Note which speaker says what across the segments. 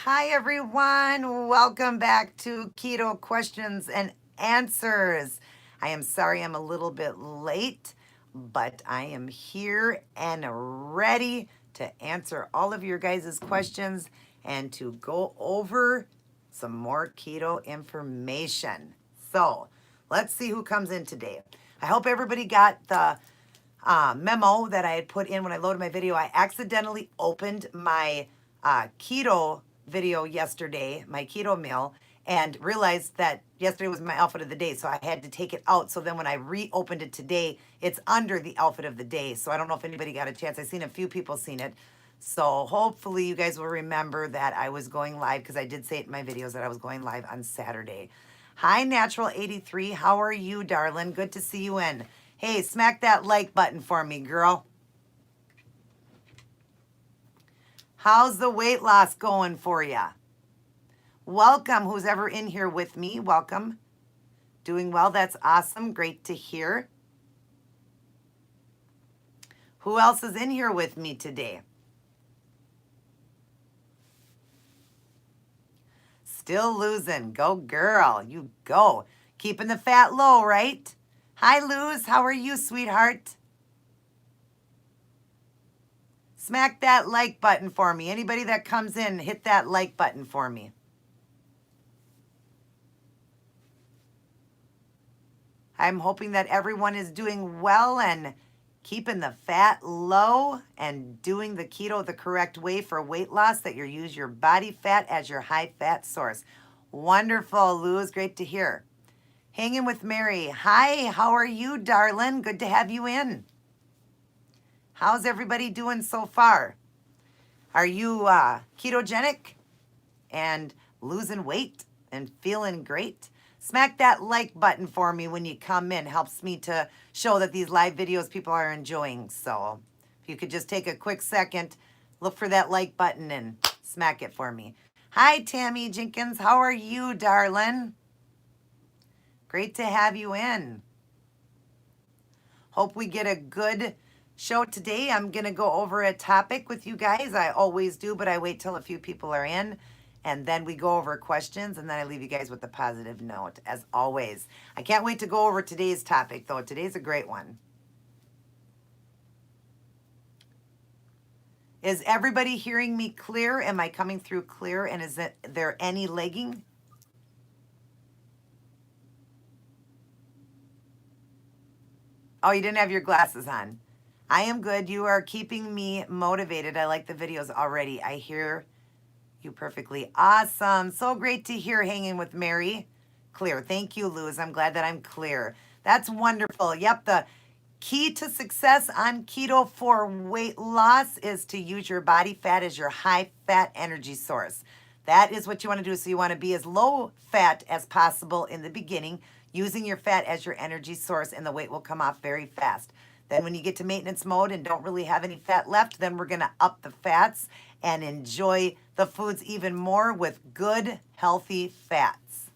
Speaker 1: Hi everyone, welcome back to Keto Questions and Answers. I am sorry I'm a little bit late, but I am here and ready to answer all of your guys' questions and to go over some more keto information. So let's see who comes in today. I hope everybody got the memo that I had put in when I loaded my video. I accidentally opened my keto video yesterday, my keto meal, and realized that yesterday was my outfit of the day, so I had to take it out. So then when I reopened it today, it's under the outfit of the day. So I don't know if anybody got a chance. I've seen a few people seen it. So hopefully you guys will remember that I was going live, because I did say it in my videos that I was going live on Saturday. Hi, Natural83. How are you, darling? Good to see you in. Hey, smack that like button for me, girl. How's the weight loss going for ya? Welcome, who's ever in here with me. Welcome. Doing well. That's awesome. Great to hear. Who else is in here with me today? Still losing. Go, girl. You go. Keeping the fat low, right? Hi, Luz. How are you, sweetheart? Smack that like button for me. Anybody that comes in, hit that like button for me. I'm hoping that everyone is doing well and keeping the fat low and doing the keto the correct way for weight loss, that you use your body fat as your high fat source. Wonderful, Luz. Great to hear. Hanging with Mary. Hi, how are you, darling? Good to have you in. How's everybody doing so far? Are you ketogenic and losing weight and feeling great? Smack that like button for me when you come in. Helps me to show that these live videos people are enjoying. So if you could just take a quick second, look for that like button and smack it for me. Hi, Tammy Jenkins. How are you, darling? Great to have you in. Hope we get a good show today. I'm going to go over a topic with you guys. I always do, but I wait till a few people are in, and then we go over questions, and then I leave you guys with a positive note, as always. I can't wait to go over today's topic, though. Today's a great one. Is everybody hearing me clear? Am I coming through clear? And is there any lagging? Oh, you didn't have your glasses on. I am good. You are keeping me motivated. I like the videos already. I hear you perfectly. Awesome. So great to hear. Hanging with Mary. Clear. Thank you, Luz. I'm glad that I'm clear. That's wonderful. Yep, the key to success on keto for weight loss is to use your body fat as your high fat energy source. That is what you want to do. So you want to be as low fat as possible in the beginning, using your fat as your energy source, and the weight will come off very fast. Then when you get to maintenance mode and don't really have any fat left, then we're going to up the fats and enjoy the foods even more with good, healthy fats.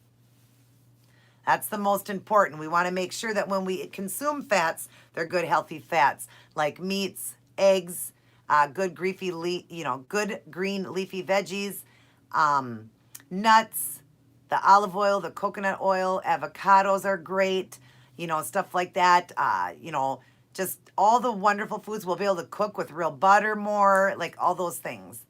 Speaker 1: That's the most important. We want to make sure that when we consume fats, they're good, healthy fats, like meats, eggs, good good green leafy veggies, nuts, the olive oil, the coconut oil, avocados are great, stuff like that, just all the wonderful foods. We'll be able to cook with real butter more, like all those things.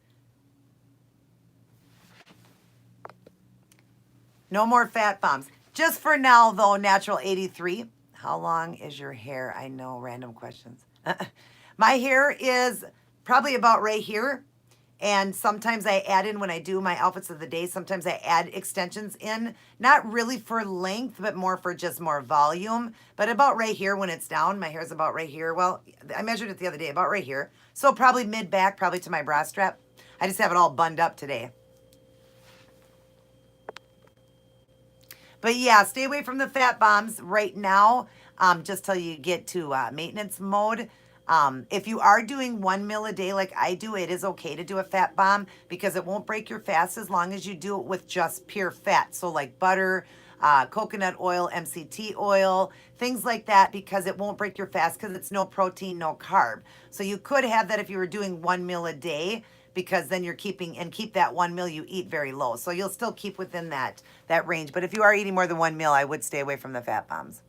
Speaker 1: No more fat bombs. Just for now, though, Natural83. How long is your hair? I know, random questions. My hair is probably about right here. And sometimes I add in, when I do my outfits of the day, sometimes I add extensions in. Not really for length, but more for just more volume. But about right here when it's down, my hair's about right here. Well, I measured it the other day, about right here. So probably mid-back, probably to my bra strap. I just have it all bunned up today. But yeah, stay away from the fat bombs right now, just till you get to maintenance mode. If you are doing 1 meal a day like I do, it is okay to do a fat bomb, because it won't break your fast as long as you do it with just pure fat. So like butter, coconut oil, MCT oil, things like that, because it won't break your fast because it's no protein, no carb. So you could have that if you were doing 1 meal a day, because then you're keep that 1 meal you eat very low. So you'll still keep within that range. But if you are eating more than 1 meal, I would stay away from the fat bombs.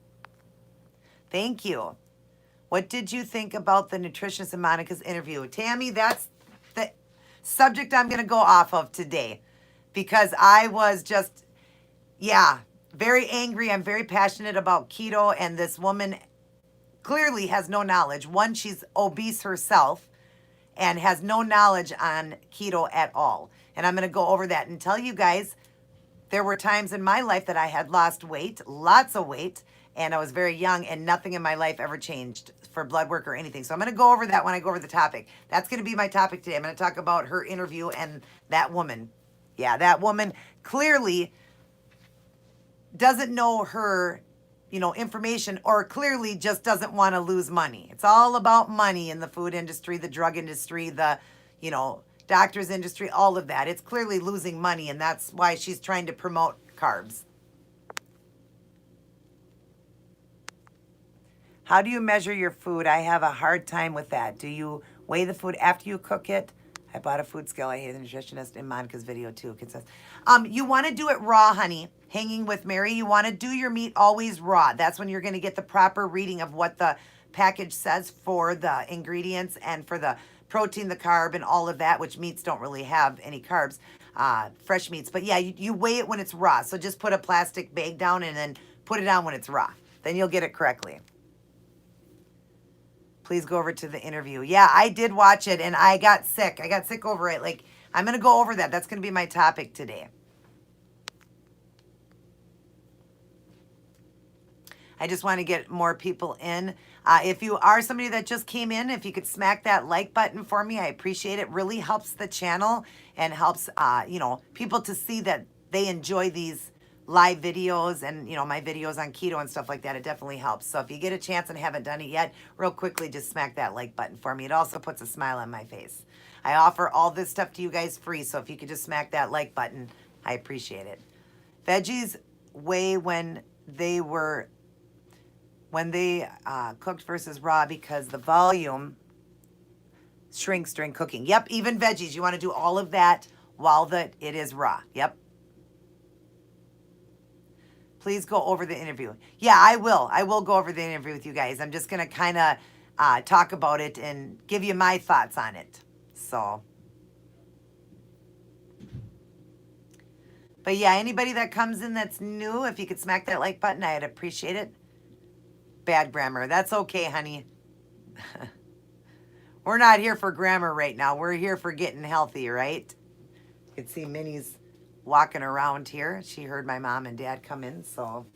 Speaker 1: Thank you. What did you think about the nutritionist in Monica's interview? Tammy, that's the subject I'm going to go off of today, because I was just, very angry. I'm very passionate about keto, and this woman clearly has no knowledge. One, she's obese herself and has no knowledge on keto at all. And I'm going to go over that and tell you guys, there were times in my life that I had lost weight, lots of weight, and I was very young, and nothing in my life ever changed for blood work or anything. So I'm going to go over that when I go over the topic. That's going to be my topic today. I'm going to talk about her interview and that woman. Yeah, that woman clearly doesn't know her, information, or clearly just doesn't want to lose money. It's all about money in the food industry, the drug industry, the, doctor's industry, all of that. It's clearly losing money, and that's why she's trying to promote carbs. How do you measure your food? I have a hard time with that. Do you weigh the food after you cook it? I bought a food scale. I hate the nutritionist in Monica's video too. It says, you want to do it raw, honey. Hanging with Mary, you want to do your meat always raw. That's when you're going to get the proper reading of what the package says for the ingredients and for the protein, the carb, and all of that, which meats don't really have any carbs, fresh meats. But yeah, you weigh it when it's raw. So just put a plastic bag down and then put it on when it's raw. Then you'll get it correctly. Please go over to the interview. Yeah, I did watch it, and I got sick. I got sick over it. Like, I'm going to go over that. That's going to be my topic today. I just want to get more people in. If you are somebody that just came in, if you could smack that like button for me, I appreciate it. Really helps the channel and helps, people to see that they enjoy these live videos and, my videos on keto and stuff like that. It definitely helps. So if you get a chance and haven't done it yet, real quickly, just smack that like button for me. It also puts a smile on my face. I offer all this stuff to you guys free. So if you could just smack that like button, I appreciate it. Veggies weigh when they cooked versus raw, because the volume shrinks during cooking. Yep, even veggies. You want to do all of that while it is raw. Yep. Please go over the interview. Yeah, I will. I will go over the interview with you guys. I'm just going to kind of talk about it and give you my thoughts on it. So, but yeah, anybody that comes in that's new, if you could smack that like button, I'd appreciate it. Bad grammar. That's okay, honey. We're not here for grammar right now. We're here for getting healthy, right? You can see Minnie's walking around here. She heard my mom and dad come in, so.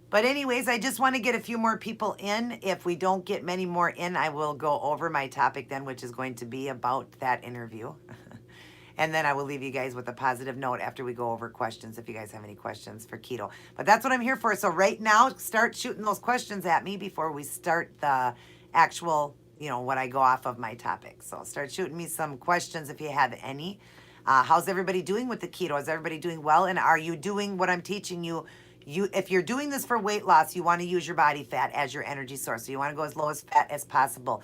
Speaker 1: But anyways, I just want to get a few more people in. If we don't get many more in, I will go over my topic then, which is going to be about that interview. And then I will leave you guys with a positive note after we go over questions, if you guys have any questions for keto. But that's what I'm here for. So right now, start shooting those questions at me before we start the actual, what I go off of my topic. So start shooting me some questions if you have any. How's everybody doing with the keto? Is everybody doing well? And are you doing what I'm teaching you? If you're doing this for weight loss, you want to use your body fat as your energy source. So you want to go as low as fat as possible.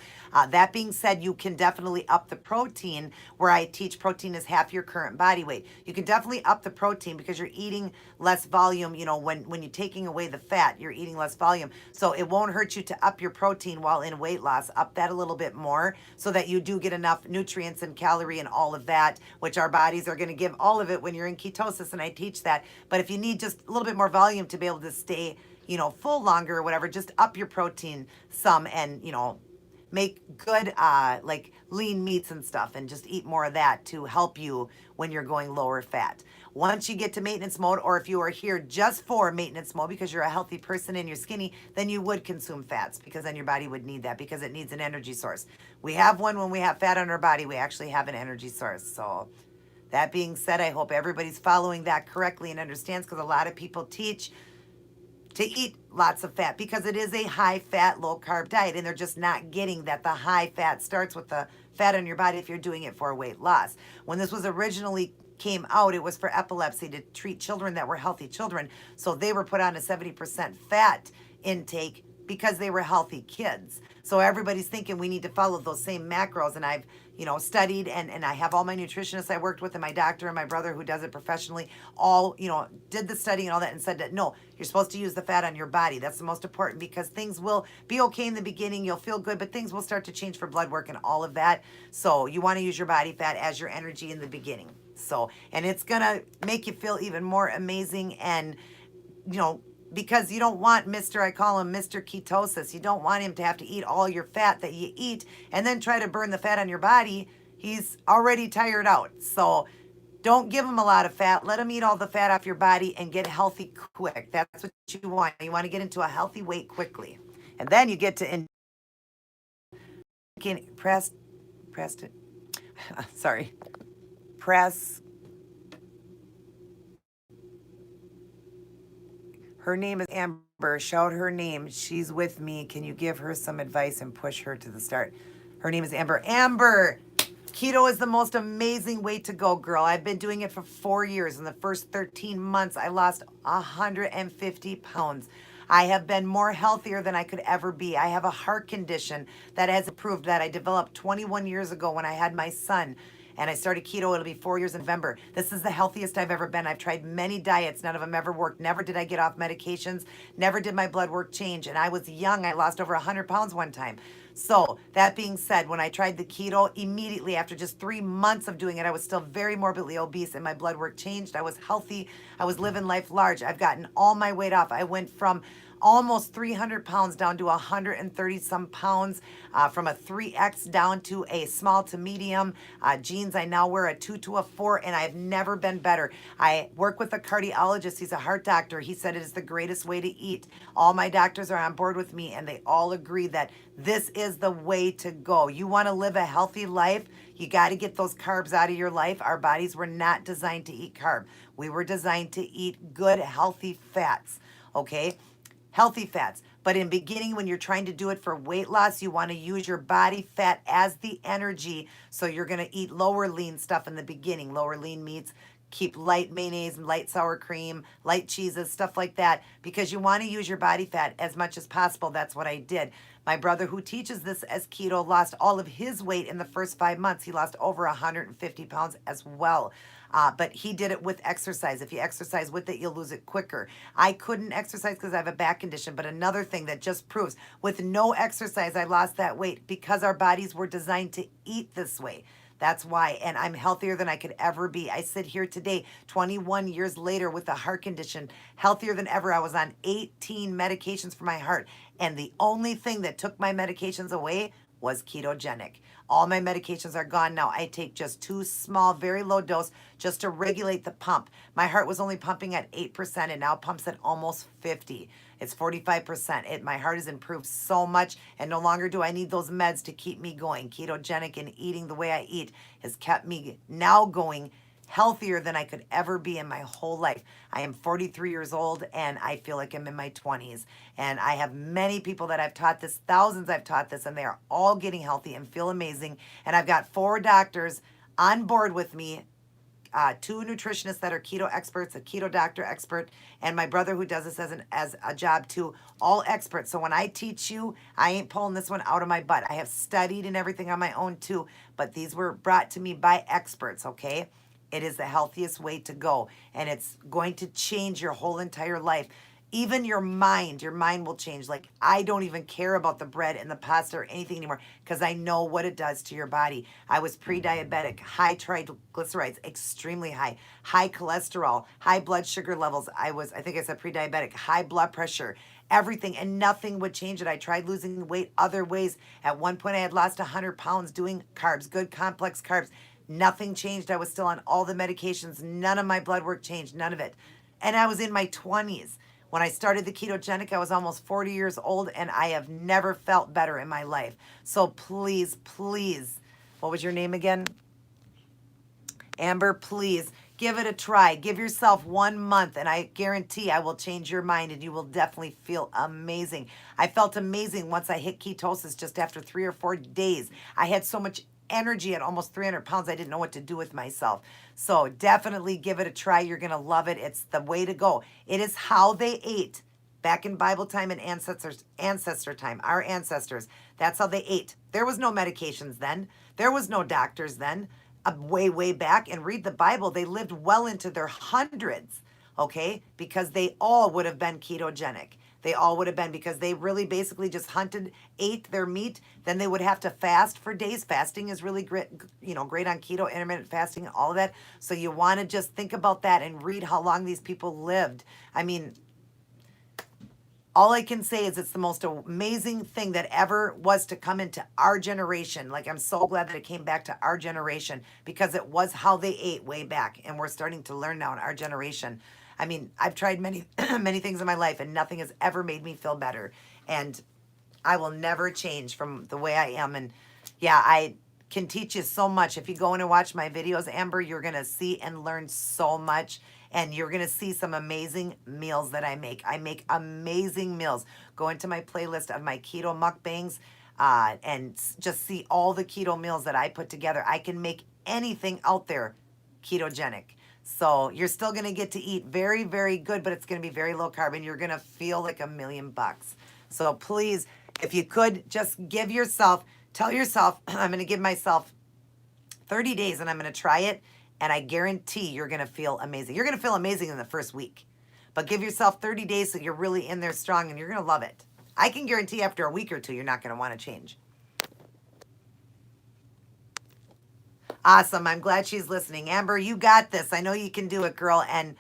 Speaker 1: That being said, you can definitely up the protein, where I teach protein is half your current body weight. You can definitely up the protein because you're eating less volume. When you're taking away the fat, you're eating less volume. So it won't hurt you to up your protein while in weight loss. Up that a little bit more so that you do get enough nutrients and calorie and all of that, which our bodies are going to give all of it when you're in ketosis, and I teach that. But if you need just a little bit more volume to be able to stay, full longer or whatever, just up your protein some and, make good, like lean meats and stuff, and just eat more of that to help you when you're going lower fat. Once you get to maintenance mode, or if you are here just for maintenance mode because you're a healthy person and you're skinny, then you would consume fats, because then your body would need that, because it needs an energy source. We have one when we have fat on our body. We actually have an energy source. So that being said, I hope everybody's following that correctly and understands, because a lot of people teach to eat lots of fat because it is a high fat, low carb diet, and they're just not getting that the high fat starts with the fat on your body if you're doing it for weight loss. When this was originally came out, it was for epilepsy, to treat children that were healthy children. So they were put on a 70% fat intake because they were healthy kids. So everybody's thinking we need to follow those same macros. And I've, studied and I have all my nutritionists I worked with and my doctor and my brother who does it professionally all, did the study and all that and said that no, you're supposed to use the fat on your body. That's the most important because things will be okay in the beginning. You'll feel good, but things will start to change for blood work and all of that. So you want to use your body fat as your energy in the beginning. So, and it's going to make you feel even more amazing and, because you don't want I call him Mr. Ketosis. You don't want him to have to eat all your fat that you eat and then try to burn the fat on your body. He's already tired out. So don't give him a lot of fat. Let him eat all the fat off your body and get healthy quick. That's what you want. You want to get into a healthy weight quickly. And then you get to press it. Sorry. Press. Her name is Amber. Shout her name. She's with me. Can you give her some advice and push her to the start? Her name is Amber. Amber, keto is the most amazing way to go, girl. I've been doing it for 4 years. In the first 13 months, I lost 150 pounds. I have been more healthier than I could ever be. I have a heart condition that has improved that I developed 21 years ago when I had my son. And I started keto. It'll be 4 years in November. This is the healthiest I've ever been. I've tried many diets. None of them ever worked. Never did I get off medications. Never did my blood work change. And I was young. I lost over 100 pounds one time. So that being said, when I tried the keto, immediately after just 3 months of doing it, I was still very morbidly obese and my blood work changed. I was healthy. I was living life large. I've gotten all my weight off. I went from almost 300 pounds down to 130 some pounds, from a 3X down to a small to medium. Jeans, I now wear a 2 to a 4, and I've never been better. I work with a cardiologist. He's a heart doctor. He said it is the greatest way to eat. All my doctors are on board with me, and they all agree that this is the way to go. You want to live a healthy life, you got to get those carbs out of your life. Our bodies were not designed to eat carb. We were designed to eat good, healthy fats, okay? Healthy fats. But in beginning, when you're trying to do it for weight loss, you want to use your body fat as the energy. So you're going to eat lower lean stuff in the beginning, lower lean meats, keep light mayonnaise, light sour cream, light cheeses, stuff like that, because you want to use your body fat as much as possible. That's what I did. My brother, who teaches this as keto, lost all of his weight in the first 5 months. He lost over 150 pounds as well. But he did it with exercise. If you exercise with it, you'll lose it quicker. I couldn't exercise because I have a back condition. But another thing that just proves, with no exercise, I lost that weight because our bodies were designed to eat this way. That's why. And I'm healthier than I could ever be. I sit here today, 21 years later, with a heart condition, healthier than ever. I was on 18 medications for my heart. And the only thing that took my medications away was ketogenic. All my medications are gone now. I take just 2 small, very low dose just to regulate the pump. My heart was only pumping at 8% and now pumps at almost 50. It's 45%. My heart has improved so much, and no longer do I need those meds to keep me going. Ketogenic and eating the way I eat has kept me now going healthier than I could ever be in my whole life. I am 43 years old and I feel like I'm in my 20s. And I have many people that I've taught this, thousands I've taught this, and they are all getting healthy and feel amazing. And I've got 4 doctors on board with me, 2 nutritionists that are keto experts, a keto doctor expert, and my brother who does this as a job too, all experts. So when I teach you, I ain't pulling this one out of my butt. I have studied and everything on my own too, but these were brought to me by experts, okay? It is the healthiest way to go, and it's going to change your whole entire life. Even your mind will change. Like, I don't even care about the bread and the pasta or anything anymore because I know what it does to your body. I was pre-diabetic, high triglycerides, extremely high cholesterol, high blood sugar levels. I think I said pre-diabetic, high blood pressure, everything, and nothing would change it. I tried losing weight other ways. At one point, I had lost 100 pounds doing carbs, good complex carbs. Nothing changed. I was still on all the medications. None of my blood work changed, none of it. And I was in my 20s. When I started the ketogenic, I was almost 40 years old, and I have never felt better in my life. So please, please, what was your name again? Amber, please give it a try. Give yourself 1 month, and I guarantee I will change your mind, and you will definitely feel amazing. I felt amazing once I hit ketosis just after 3 or 4 days. I had so much energy at almost 300 pounds. I didn't know what to do with myself. So definitely give it a try. You're going to love it. It's the way to go. It is how they ate Back in Bible time and ancestor time, our ancestors, that's how they ate. There was no medications then. There was no doctors then. Way, way back, and read the Bible, they lived well into their hundreds, okay? Because they all would have been ketogenic. They all would have been, because they really basically just hunted, ate their meat. Then they would have to fast for days. Fasting is really great, great on keto, intermittent fasting, all of that. So you want to just think about that and read how long these people lived. I mean, all I can say is it's the most amazing thing that ever was to come into our generation. Like, I'm so glad that it came back to our generation, because it was how they ate way back. And we're starting to learn now in our generation. I mean, I've tried many, many things in my life, and nothing has ever made me feel better. And I will never change from the way I am. And yeah, I can teach you so much. If you go in and watch my videos, Amber, you're going to see and learn so much. And you're going to see some amazing meals that I make. I make amazing meals. Go into my playlist of my keto mukbangs and just see all the keto meals that I put together. I can make anything out there ketogenic. So you're still going to get to eat very, very good, but it's going to be very low carb, and you're going to feel like $1,000,000. So please, if you could, just tell yourself, I'm going to give myself 30 days and I'm going to try it. And I guarantee you're going to feel amazing. You're going to feel amazing in the first week. But give yourself 30 days so you're really in there strong, and you're going to love it. I can guarantee after a week or two, you're not going to want to change. Awesome. I'm glad she's listening. Amber, you got this. I know you can do it, girl. And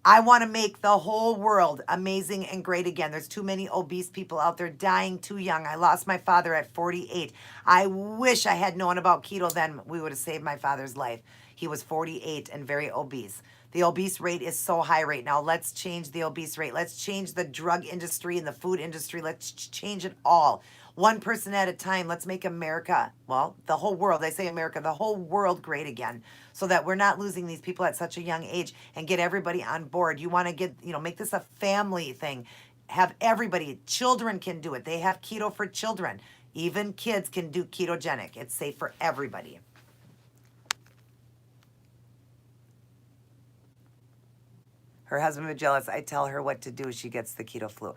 Speaker 1: I want to make the whole world amazing and great again. There's too many obese people out there dying too young. I lost my father at 48. I wish I had known about keto then. We would have saved my father's life. He was 48 and very obese. The obese rate is so high right now. Let's change the obese rate. Let's change the drug industry and the food industry. Let's change it all. One person at a time. Let's make America, well, the whole world, I say America, the whole world great again, so that we're not losing these people at such a young age, and get everybody on board. You want to get, make this a family thing. Have everybody, children can do it. They have keto for children. Even kids can do ketogenic. It's safe for everybody. Her husband was jealous. I tell her what to do. She gets the keto flu.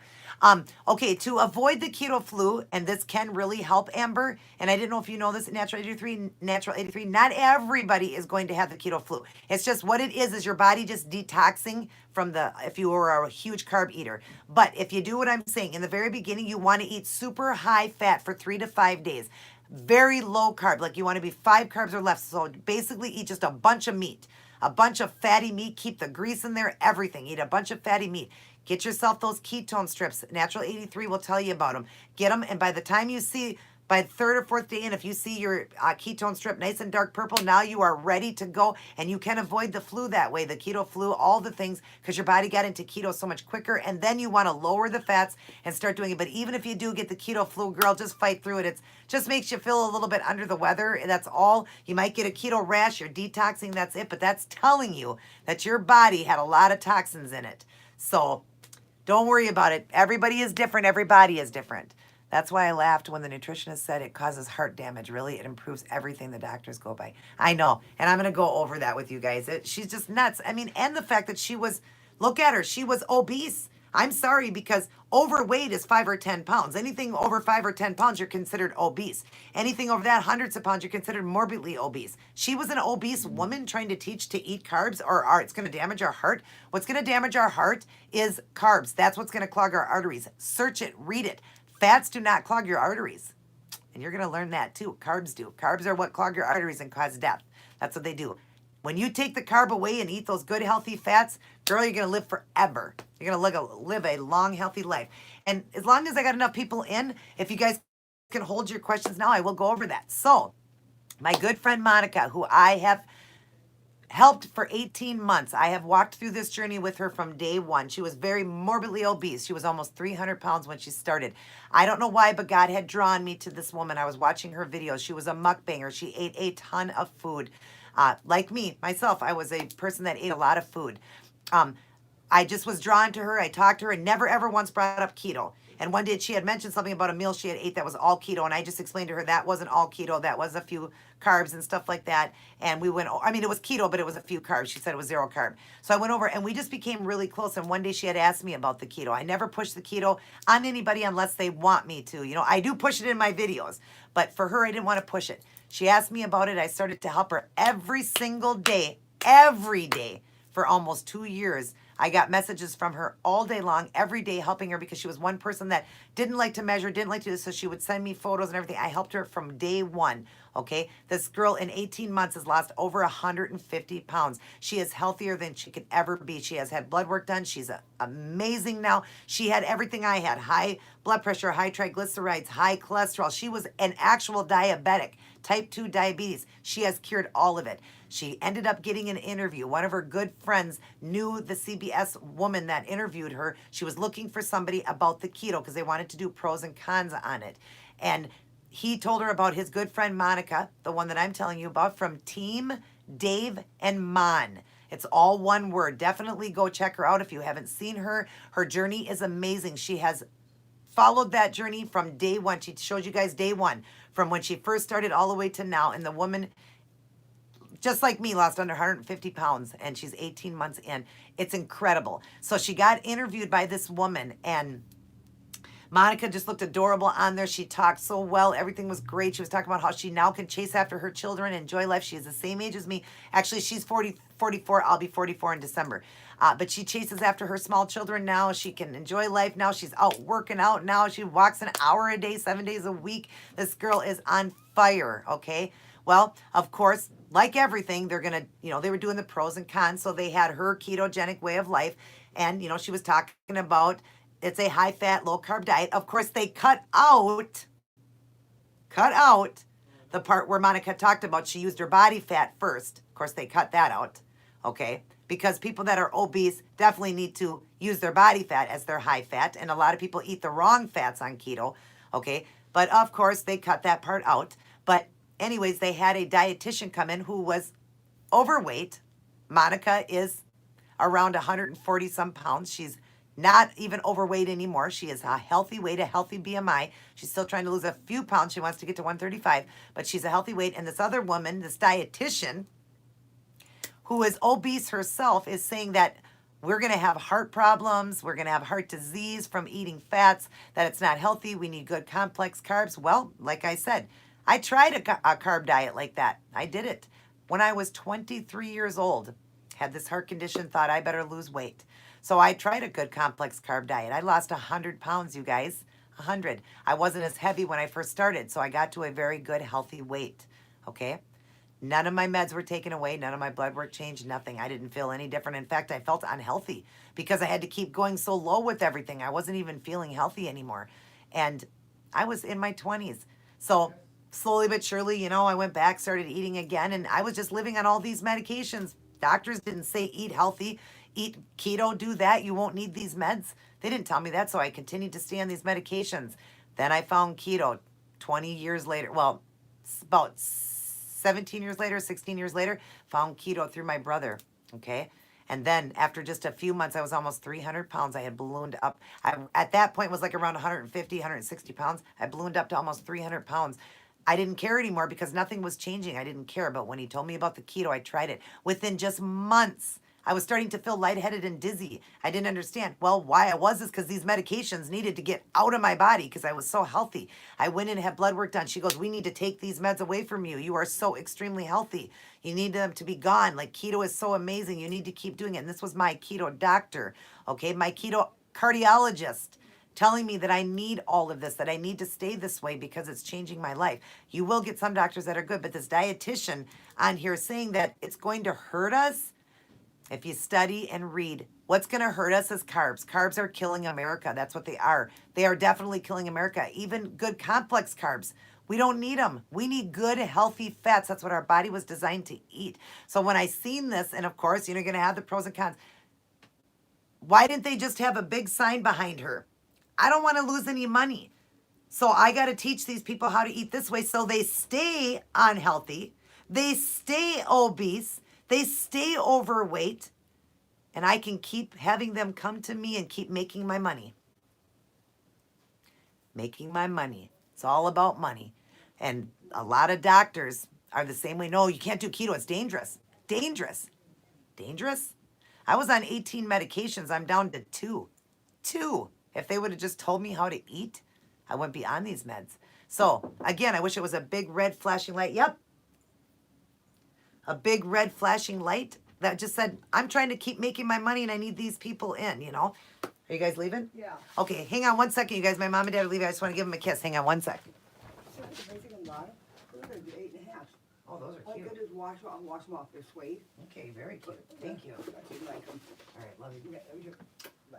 Speaker 1: Okay, to avoid the keto flu, and this can really help, Amber, and I didn't know if you know this, Natural 83, not everybody is going to have the keto flu. It's just what it is your body just detoxing from if you were a huge carb eater. But if you do what I'm saying, in the very beginning, you want to eat super high fat for 3 to 5 days. Very low carb, like you want to be 5 carbs or less. So basically eat just a bunch of meat. A bunch of fatty meat, keep the grease in there, everything. Eat a bunch of fatty meat. Get yourself those ketone strips. Natural 83 will tell you about them. Get them, and by the time you see, by the 3rd or 4th day in, if you see your ketone strip nice and dark purple, now you are ready to go, and you can avoid the flu that way, the keto flu, all the things, because your body got into keto so much quicker, and then you want to lower the fats and start doing it. But even if you do get the keto flu, girl, just fight through it. It just makes you feel a little bit under the weather. That's all. You might get a keto rash. You're detoxing. That's it. But that's telling you that your body had a lot of toxins in it. So don't worry about it. Everybody is different. Every body is different. That's why I laughed when the nutritionist said it causes heart damage. Really, it improves everything the doctors go by. I know. And I'm going to go over that with you guys. She's just nuts. I mean, and the fact that look at her. She was obese. I'm sorry, because overweight is 5 or 10 pounds. Anything over 5 or 10 pounds, you're considered obese. Anything over that, hundreds of pounds, you're considered morbidly obese. She was an obese woman trying to teach to eat carbs, or it's going to damage our heart. What's going to damage our heart is carbs. That's what's going to clog our arteries. Search it, read it. Fats do not clog your arteries. And you're going to learn that too. Carbs do. Carbs are what clog your arteries and cause death. That's what they do. When you take the carb away and eat those good, healthy fats, girl, you're going to live forever. You're going to live a long, healthy life. And as long as I got enough people in, if you guys can hold your questions now, I will go over that. So, my good friend Monica, who I have helped for 18 months. I have walked through this journey with her from day one. She was very morbidly obese. She was almost 300 pounds when she started. I don't know why, but God had drawn me to this woman. I was watching her videos. She was a mukbanger. She ate a ton of food. Like me, myself, I was a person that ate a lot of food. I just was drawn to her. I talked to her and never, ever once brought up keto. And one day she had mentioned something about a meal she had ate that was all keto. And I just explained to her that wasn't all keto. That was a few carbs and stuff like that. And we went, I mean, it was keto, but it was a few carbs. She said it was 0 carb. So I went over and we just became really close. And one day she had asked me about the keto. I never push the keto on anybody unless they want me to. You know, I do push it in my videos, but for her, I didn't want to push it. She asked me about it. I started to help her every single day, every day for almost 2 years. I got messages from her all day long, every day, helping her because she was one person that didn't like to measure, didn't like to do this. So she would send me photos and everything. I helped her from day one. Okay. This girl in 18 months has lost over 150 pounds. She is healthier than she could ever be. She has had blood work done. She's amazing now. She had everything I had: high blood pressure, high triglycerides, high cholesterol. She was an actual diabetic, type 2 diabetes. She has cured all of it. She ended up getting an interview. One of her good friends knew the CBS woman that interviewed her. She was looking for somebody about the keto because they wanted to do pros and cons on it. And he told her about his good friend Monica, the one that I'm telling you about, from Team Dave and Mon. It's all one word. Definitely go check her out if you haven't seen her. Her journey is amazing. She has followed that journey from day one. She showed you guys day one, from when she first started all the way to now. And the woman, just like me, lost under 150 pounds, and she's 18 months in. It's incredible. So she got interviewed by this woman, and Monica just looked adorable on there. She talked so well. Everything was great. She was talking about how she now can chase after her children, enjoy life. She is the same age as me. Actually, she's 44. I'll be 44 in December. But she chases after her small children now. She can enjoy life now. She's out working out now. She walks an hour a day, 7 days a week. This girl is on fire, okay? Well, of course, like everything, they're going to, they were doing the pros and cons. So they had her ketogenic way of life. And, she was talking about it's a high fat, low carb diet. Of course, they cut out the part where Monica talked about she used her body fat first. Of course, they cut that out. Okay. Because people that are obese definitely need to use their body fat as their high fat. And a lot of people eat the wrong fats on keto. Okay. But of course, they cut that part out. But anyways, they had a dietitian come in who was overweight. Monica is around 140 some pounds. She's not even overweight anymore. She is a healthy weight, a healthy BMI. She's still trying to lose a few pounds. She wants to get to 135, but she's a healthy weight. And this other woman, this dietitian, who is obese herself, is saying that we're going to have heart problems. We're going to have heart disease from eating fats, that it's not healthy. We need good complex carbs. Well, like I said, I tried a carb diet like that. I did it when I was 23 years old. Had this heart condition, thought I better lose weight. So I tried a good complex carb diet. I lost 100 pounds, you guys. 100. I wasn't as heavy when I first started, so I got to a very good, healthy weight. Okay? None of my meds were taken away. None of my blood work changed. Nothing. I didn't feel any different. In fact, I felt unhealthy because I had to keep going so low with everything. I wasn't even feeling healthy anymore. And I was in my 20s. So slowly but surely, I went back, started eating again, and I was just living on all these medications. Doctors didn't say eat healthy, eat keto, do that. You won't need these meds. They didn't tell me that, so I continued to stay on these medications. Then I found keto 20 years later. Well, about 17 years later, 16 years later, found keto through my brother, okay? And then after just a few months, I was almost 300 pounds. I had ballooned up. I, at that point, was like around 150, 160 pounds. I ballooned up to almost 300 pounds. I didn't care anymore because nothing was changing. I didn't care. But when he told me about the keto, I tried it. Within just months, I was starting to feel lightheaded and dizzy. I didn't understand. Well, why I was is because these medications needed to get out of my body because I was so healthy. I went in and had blood work done. She goes, we need to take these meds away from you. You are so extremely healthy. You need them to be gone. Like, keto is so amazing. You need to keep doing it. And this was my keto doctor, okay? My keto cardiologist telling me that I need all of this, that I need to stay this way because it's changing my life. You will get some doctors that are good, but this dietitian on here saying that it's going to hurt us if you study and read. What's going to hurt us is carbs. Carbs are killing America. That's what they are. They are definitely killing America. Even good complex carbs. We don't need them. We need good, healthy fats. That's what our body was designed to eat. So when I seen this, and of course, you're going to have the pros and cons. Why didn't they just have a big sign behind her? I don't want to lose any money. So I got to teach these people how to eat this way so they stay unhealthy. They stay obese. They stay overweight. And I can keep having them come to me and keep making my money. making my money. It's all about money. And a lot of doctors are the same way. No, you can't do keto. It's dangerous. Dangerous. Dangerous? I was on 18 medications. I'm down to two. Two. If they would have just told me how to eat, I wouldn't be on these meds. So, again, I wish it was a big red flashing light. Yep. A big red flashing light that just said, I'm trying to keep making my money and I need these people in, you know? Are you guys leaving?
Speaker 2: Yeah.
Speaker 1: Okay, hang on one second, you guys. My mom and dad are leaving. I just want to give them a kiss. Hang on one sec.
Speaker 2: So it's amazing a lot. Look at the 8.5.
Speaker 1: Oh, those
Speaker 2: All
Speaker 1: are
Speaker 2: I
Speaker 1: cute.
Speaker 2: gotta do is wash them off. They're suede.
Speaker 1: Okay, very cute. Thank you.
Speaker 2: I didn't like them.
Speaker 1: All right, love you.
Speaker 2: Yeah, let me do- Bye.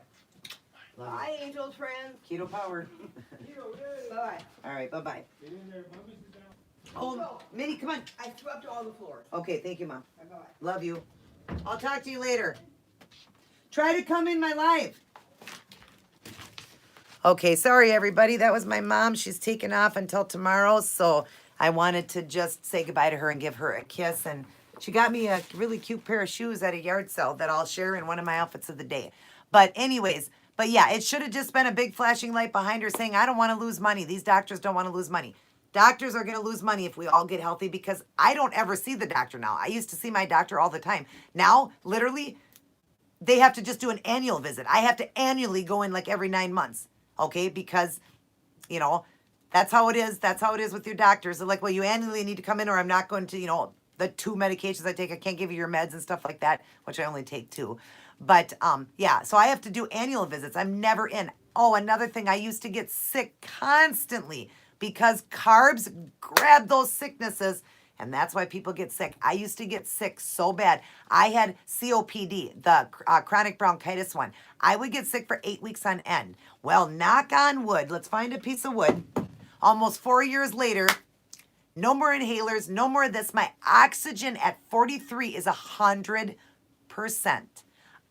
Speaker 1: Love
Speaker 2: Bye, Angels friends.
Speaker 1: you. Keto power.
Speaker 2: Bye.
Speaker 1: All right, bye-bye. Oh, Minnie, come on.
Speaker 2: I swept all the floors.
Speaker 1: Okay, thank you, Mom.
Speaker 2: Bye.
Speaker 1: Love you. I'll talk to you later. Try to come in my live. Okay, sorry everybody. That was my mom. She's taking off until tomorrow, so I wanted to just say goodbye to her and give her a kiss. And she got me a really cute pair of shoes at a yard sale that I'll share in one of my outfits of the day. But anyways, but yeah, it should have just been a big flashing light behind her saying, I don't want to lose money. These doctors don't want to lose money. Doctors are going to lose money if we all get healthy because I don't ever see the doctor now. I used to see my doctor all the time. Now, literally, they have to just do an annual visit. I have to annually go in like every 9 months, okay? Because, you know, that's how it is. That's how it is with your doctors. They're like, well, you annually need to come in or I'm not going to, you know, the 2 medications I take, I can't give you your meds and stuff like that, which I only take 2. But, yeah, so I have to do annual visits. I'm never in. Oh, another thing, I used to get sick constantly because carbs grab those sicknesses, and that's why people get sick. I used to get sick so bad. I had COPD, the chronic bronchitis one. I would get sick for 8 weeks on end. Well, knock on wood. Let's find a piece of wood. Almost 4 years later, no more inhalers, no more of this. My oxygen at 43 is 100%.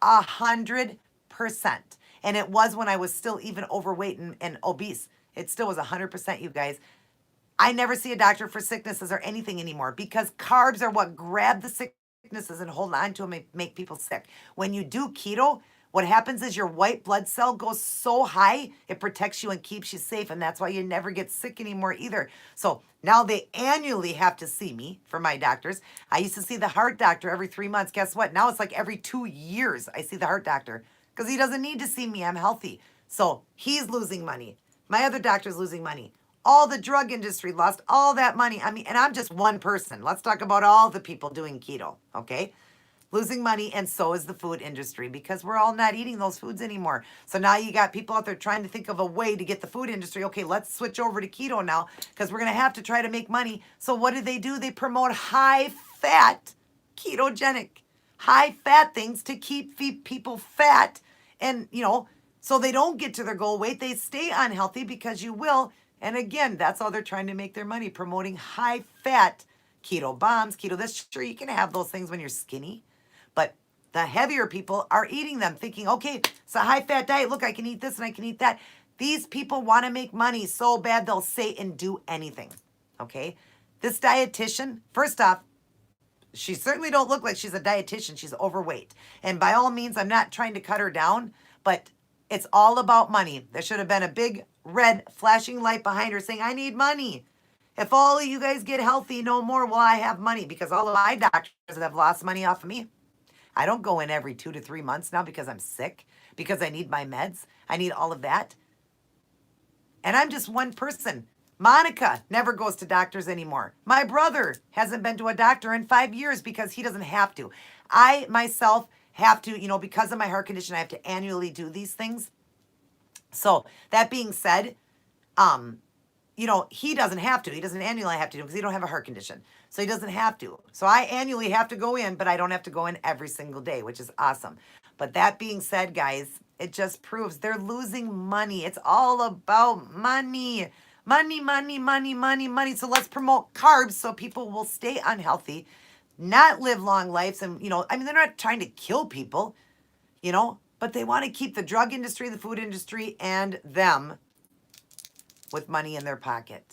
Speaker 1: 100%. And it was when I was still even overweight and obese. It still was 100%, you guys. I never see a doctor for sicknesses or anything anymore because carbs are what grab the sicknesses and hold on to them and make people sick. When you do keto, what happens is your white blood cell goes so high, it protects you and keeps you safe. And that's why you never get sick anymore either. So now they annually have to see me for my doctors. I used to see the heart doctor every 3 months. Guess what? Now it's like every 2 years I see the heart doctor because he doesn't need to see me. I'm healthy. So he's losing money. My other doctor's losing money. All the drug industry lost all that money. I mean, and I'm just one person. Let's talk about all the people doing keto, okay? Losing money, and so is the food industry because we're all not eating those foods anymore. So now you got people out there trying to think of a way to get the food industry. Okay, let's switch over to keto now because we're going to have to try to make money. So what do? They promote high-fat, ketogenic, high-fat things to keep people fat and, you know, so they don't get to their goal weight. They stay unhealthy because you will. And again, that's how they're trying to make their money, promoting high-fat keto bombs, keto this. Sure, you can have those things when you're skinny, but the heavier people are eating them thinking, okay, it's a high-fat diet. Look, I can eat this and I can eat that. These people want to make money so bad they'll say and do anything, okay? This dietitian, first off, she certainly don't look like she's a dietitian. She's overweight. And by all means, I'm not trying to cut her down, but it's all about money. There should have been a big red flashing light behind her saying, I need money. If all of you guys get healthy no more, will I have money? Because all of my doctors have lost money off of me. I don't go in every 2 to 3 months now because I'm sick, because I need my meds. I need all of that. And I'm just one person. Monica never goes to doctors anymore. My brother hasn't been to a doctor in 5 years because he doesn't have to. I myself have to, you know, because of my heart condition, I have to annually do these things. So that being said, you know, he doesn't have to. He doesn't annually have to do because he don't have a heart condition. So he doesn't have to. So I annually have to go in, but I don't have to go in every single day, which is awesome. But that being said, guys, it just proves they're losing money. It's all about money. Money, money, money, money, money. So let's promote carbs so people will stay unhealthy, not live long lives. And, you know, I mean, they're not trying to kill people, you know, but they want to keep the drug industry, the food industry, and them with money in their pocket.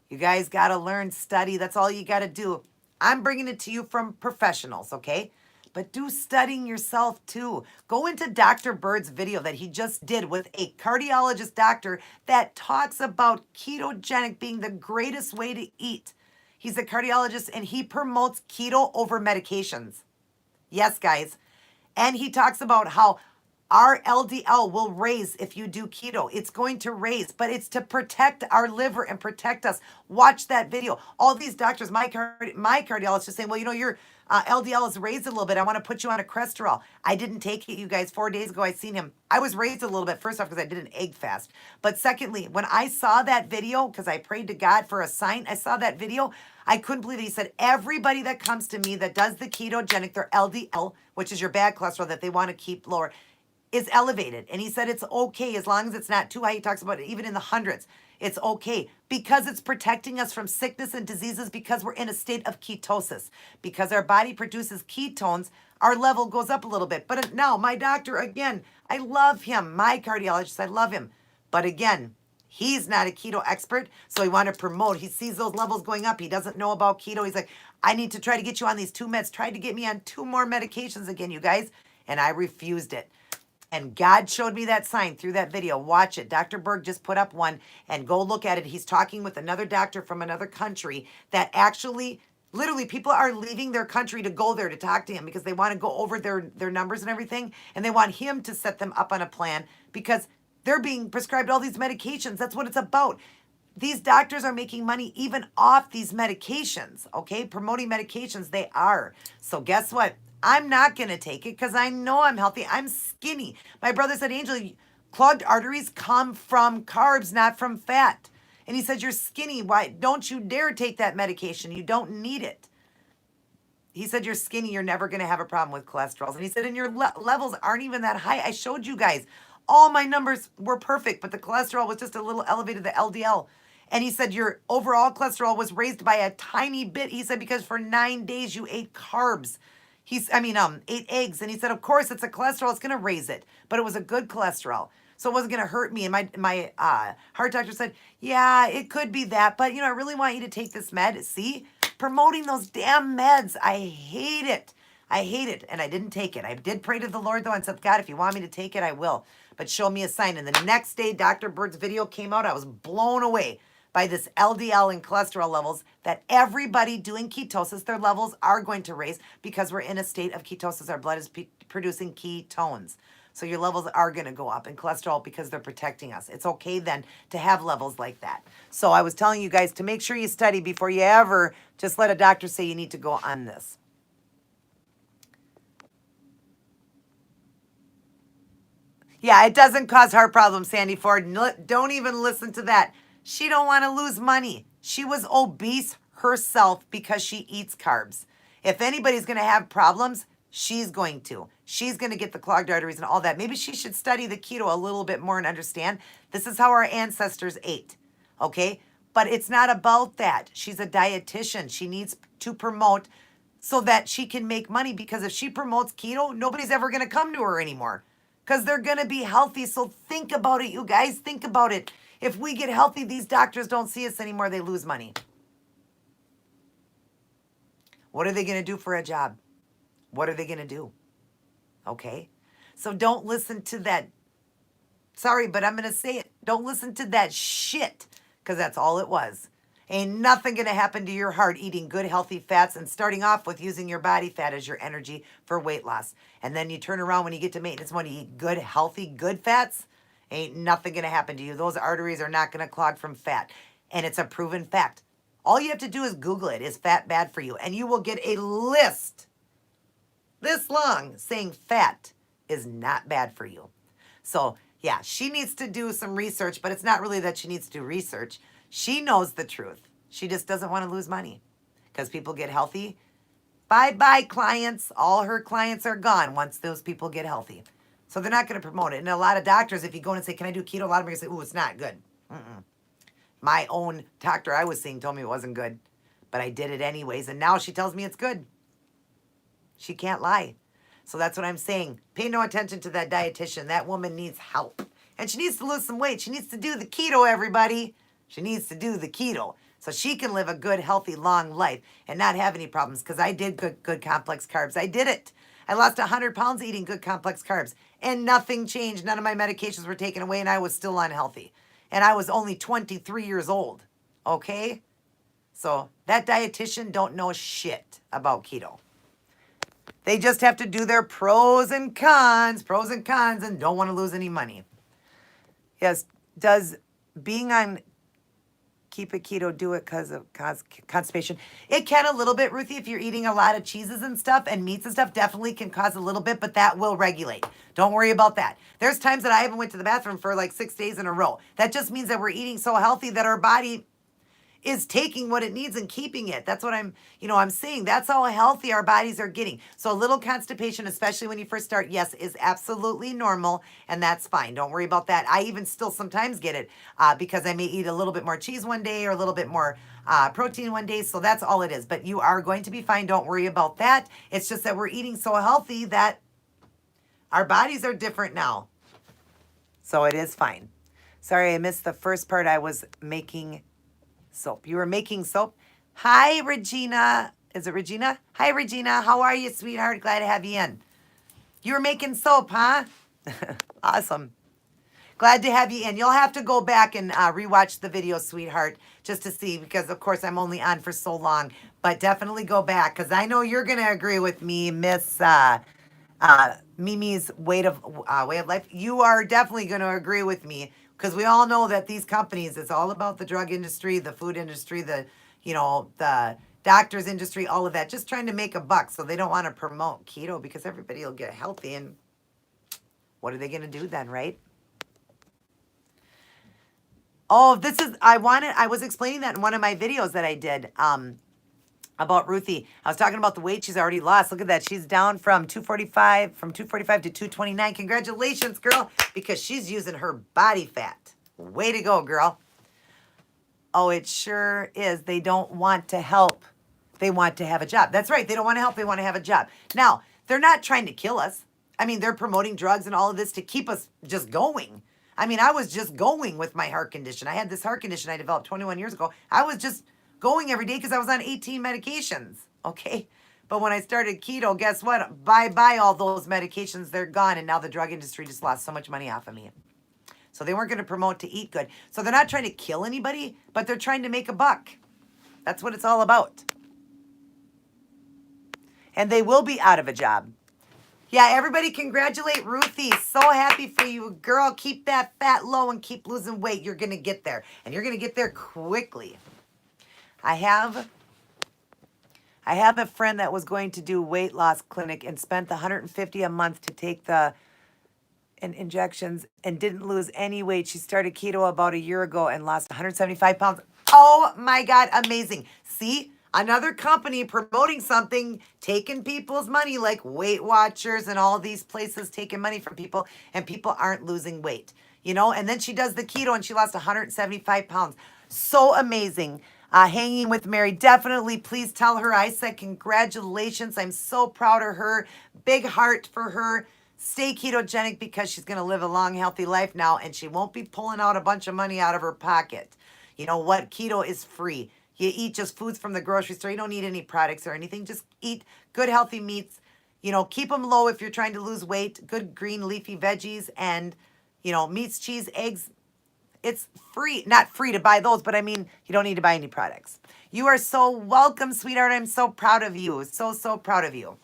Speaker 1: You guys got to learn, study. That's all you got to do. I'm bringing it to you from professionals, okay? But do studying yourself too. Go into Dr. Bird's video that he just did with a cardiologist doctor that talks about ketogenic being the greatest way to eat. He's a cardiologist and he promotes keto over medications. Yes, guys. And he talks about how our LDL will raise if you do keto. It's going to raise, but it's to protect our liver and protect us. Watch that video. All these doctors, my cardiologist is saying, well, your LDL is raised a little bit. I want to put you on a cholesterol. I didn't take it, you guys. 4 days ago, I seen him. I was raised a little bit, first off, because I did an egg fast. But secondly, when I saw that video, because I prayed to God for a sign, I saw that video. I couldn't believe it. He said, everybody that comes to me that does the ketogenic, their LDL, which is your bad cholesterol that they want to keep lower, is elevated. And he said it's okay as long as it's not too high. He talks about it even in the hundreds. It's okay because it's protecting us from sickness and diseases because we're in a state of ketosis. Because our body produces ketones, our level goes up a little bit. But now my doctor, again, I love him. My cardiologist, I love him. But again, he's not a keto expert, so he wanted to promote. He sees those levels going up. He doesn't know about keto. He's like, I need to try to get you on these 2 meds. Tried to get me on 2 more medications again, you guys. And I refused it. And God showed me that sign through that video. Watch it. Dr. Berg just put up one and go look at it. He's talking with another doctor from another country that actually, literally, people are leaving their country to go there to talk to him because they want to go over their numbers and everything. And they want him to set them up on a plan because they're being prescribed all these medications. That's what it's about. These doctors are making money even off these medications, okay? Promoting medications, they are. So guess what? I'm not going to take it because I know I'm healthy. I'm skinny. My brother said, Angel, clogged arteries come from carbs, not from fat. And he said, you're skinny. Why? Don't you dare take that medication. You don't need it. He said, you're skinny. You're never going to have a problem with cholesterol. And he said, and your levels aren't even that high. I showed you guys. All my numbers were perfect, but the cholesterol was just a little elevated, the LDL. And he said, your overall cholesterol was raised by a tiny bit. He said, because for 9 days you ate carbs. Ate eggs. And he said, of course, it's a cholesterol. It's going to raise it. But it was a good cholesterol. So it wasn't going to hurt me. And my heart doctor said, yeah, it could be that. But, I really want you to take this med. See? Promoting those damn meds. I hate it. I hate it. And I didn't take it. I did pray to the Lord, though, and said, God, if you want me to take it, I will. But show me a sign. And the next day, Dr. Bird's video came out. I was blown away by this LDL and cholesterol levels that everybody doing ketosis, their levels are going to raise because we're in a state of ketosis. Our blood is producing ketones. So your levels are going to go up in cholesterol because they're protecting us. It's okay then to have levels like that. So I was telling you guys to make sure you study before you ever just let a doctor say you need to go on this. Yeah, it doesn't cause heart problems, Sandy Ford. Don't even listen to that. She don't want to lose money. She was obese herself because she eats carbs. If anybody's going to have problems, she's going to. She's going to get the clogged arteries and all that. Maybe she should study the keto a little bit more and understand this is how our ancestors ate, okay? But it's not about that. She's a dietitian. She needs to promote so that she can make money because if she promotes keto, nobody's ever going to come to her anymore because they're going to be healthy. So think about it, you guys. Think about it. If we get healthy, these doctors don't see us anymore. They lose money. What are they going to do for a job? What are they going to do? Okay? So don't listen to that. Sorry, but I'm going to say it. Don't listen to that shit because that's all it was. Ain't nothing going to happen to your heart eating good, healthy fats and starting off with using your body fat as your energy for weight loss. And then you turn around when you get to maintenance when you eat good, healthy, good fats. Ain't nothing going to happen to you. Those arteries are not going to clog from fat. And it's a proven fact. All you have to do is Google it. Is fat bad for you? And you will get a list this long saying fat is not bad for you. So, yeah, she needs to do some research, but it's not really that she needs to do research. She knows the truth. She just doesn't want to lose money because people get healthy. Bye-bye, clients. All her clients are gone once those people get healthy. So they're not going to promote it. And a lot of doctors, if you go in and say, can I do keto? A lot of them are going to say, ooh, it's not good. My own doctor I was seeing told me it wasn't good. But I did it anyways. And now she tells me it's good. She can't lie. So that's what I'm saying. Pay no attention to that dietitian. That woman needs help. And she needs to lose some weight. She needs to do the keto, everybody. She needs to do the keto. So she can live a good, healthy, long life and not have any problems. Because I did good complex carbs. I did it. I lost 100 pounds eating good complex carbs, and nothing changed. None of my medications were taken away, and I was still unhealthy. And I was only 23 years old, okay? So that dietitian don't know shit about keto. They just have to do their pros and cons, and don't want to lose any money. Yes, does being on Keep It Keto do it because of constipation? It can a little bit, Ruthie. If you're eating a lot of cheeses and stuff and meats and stuff, definitely can cause a little bit, but that will regulate. Don't worry about that. There's times that I haven't went to the bathroom for like 6 days in a row. That just means that we're eating so healthy that our body is taking what it needs and keeping it. That's what I'm saying. That's how healthy our bodies are getting. So a little constipation, especially when you first start, yes, is absolutely normal, and that's fine. Don't worry about that. I even still sometimes get it because I may eat a little bit more cheese one day or a little bit more protein one day. So that's all it is. But you are going to be fine. Don't worry about that. It's just that we're eating so healthy that our bodies are different now. So it is fine. Sorry, I missed the first part. I was making soap. You were making soap? Hi, Regina. Is it Regina? Hi, Regina. How are you, sweetheart? Glad to have you in. You were making soap, huh? Awesome. Glad to have you in. You'll have to go back and rewatch the video, sweetheart, just to see, because, of course, I'm only on for so long. But definitely go back, because I know you're going to agree with me, Miss Mimi's way of life. You are definitely going to agree with me, because we all know that these companies, it's all about the drug industry, the food industry, the doctor's industry, all of that, just trying to make a buck. So they don't want to promote keto because everybody will get healthy. And what are they going to do then, right? Oh, I was explaining that in one of my videos that I did about Ruthie. I was talking about the weight she's already lost. Look at that. She's down from 245 to 229. Congratulations, girl, because she's using her body fat. Way to go, girl. Oh, it sure is. They don't want to help. They want to have a job. That's right. They don't want to help. They want to have a job. Now, they're not trying to kill us. I mean, they're promoting drugs and all of this to keep us just going. I mean, I was just going with my heart condition. I had this heart condition I developed 21 years ago. I was just going every day because I was on 18 medications, okay? But when I started keto, guess what? Bye-bye all those medications. They're gone, and now the drug industry just lost so much money off of me. So they weren't going to promote to eat good. So they're not trying to kill anybody, but they're trying to make a buck. That's what it's all about. And they will be out of a job. Yeah, everybody congratulate Ruthie. So happy for you, girl. Keep that fat low and keep losing weight. You're going to get there, and you're going to get there quickly. I have a friend that was going to do weight loss clinic and spent the $150 a month to take the injections and didn't lose any weight. She started keto about a year ago and lost 175 pounds. Oh my God, amazing. See, another company promoting something, taking people's money, like Weight Watchers and all these places taking money from people, and people aren't losing weight, and then she does the keto and she lost 175 pounds. So amazing. Hanging with Mary, definitely please tell her I said congratulations. I'm so proud of her. Big heart for her. Stay ketogenic because she's going to live a long, healthy life now, and she won't be pulling out a bunch of money out of her pocket. You know what? Keto is free. You eat just foods from the grocery store. You don't need any products or anything. Just eat good, healthy meats. Keep them low if you're trying to lose weight. Good green leafy veggies and, meats, cheese, eggs. It's free, not free to buy those, but I mean, you don't need to buy any products. You are so welcome, sweetheart. I'm so proud of you. So, so proud of you.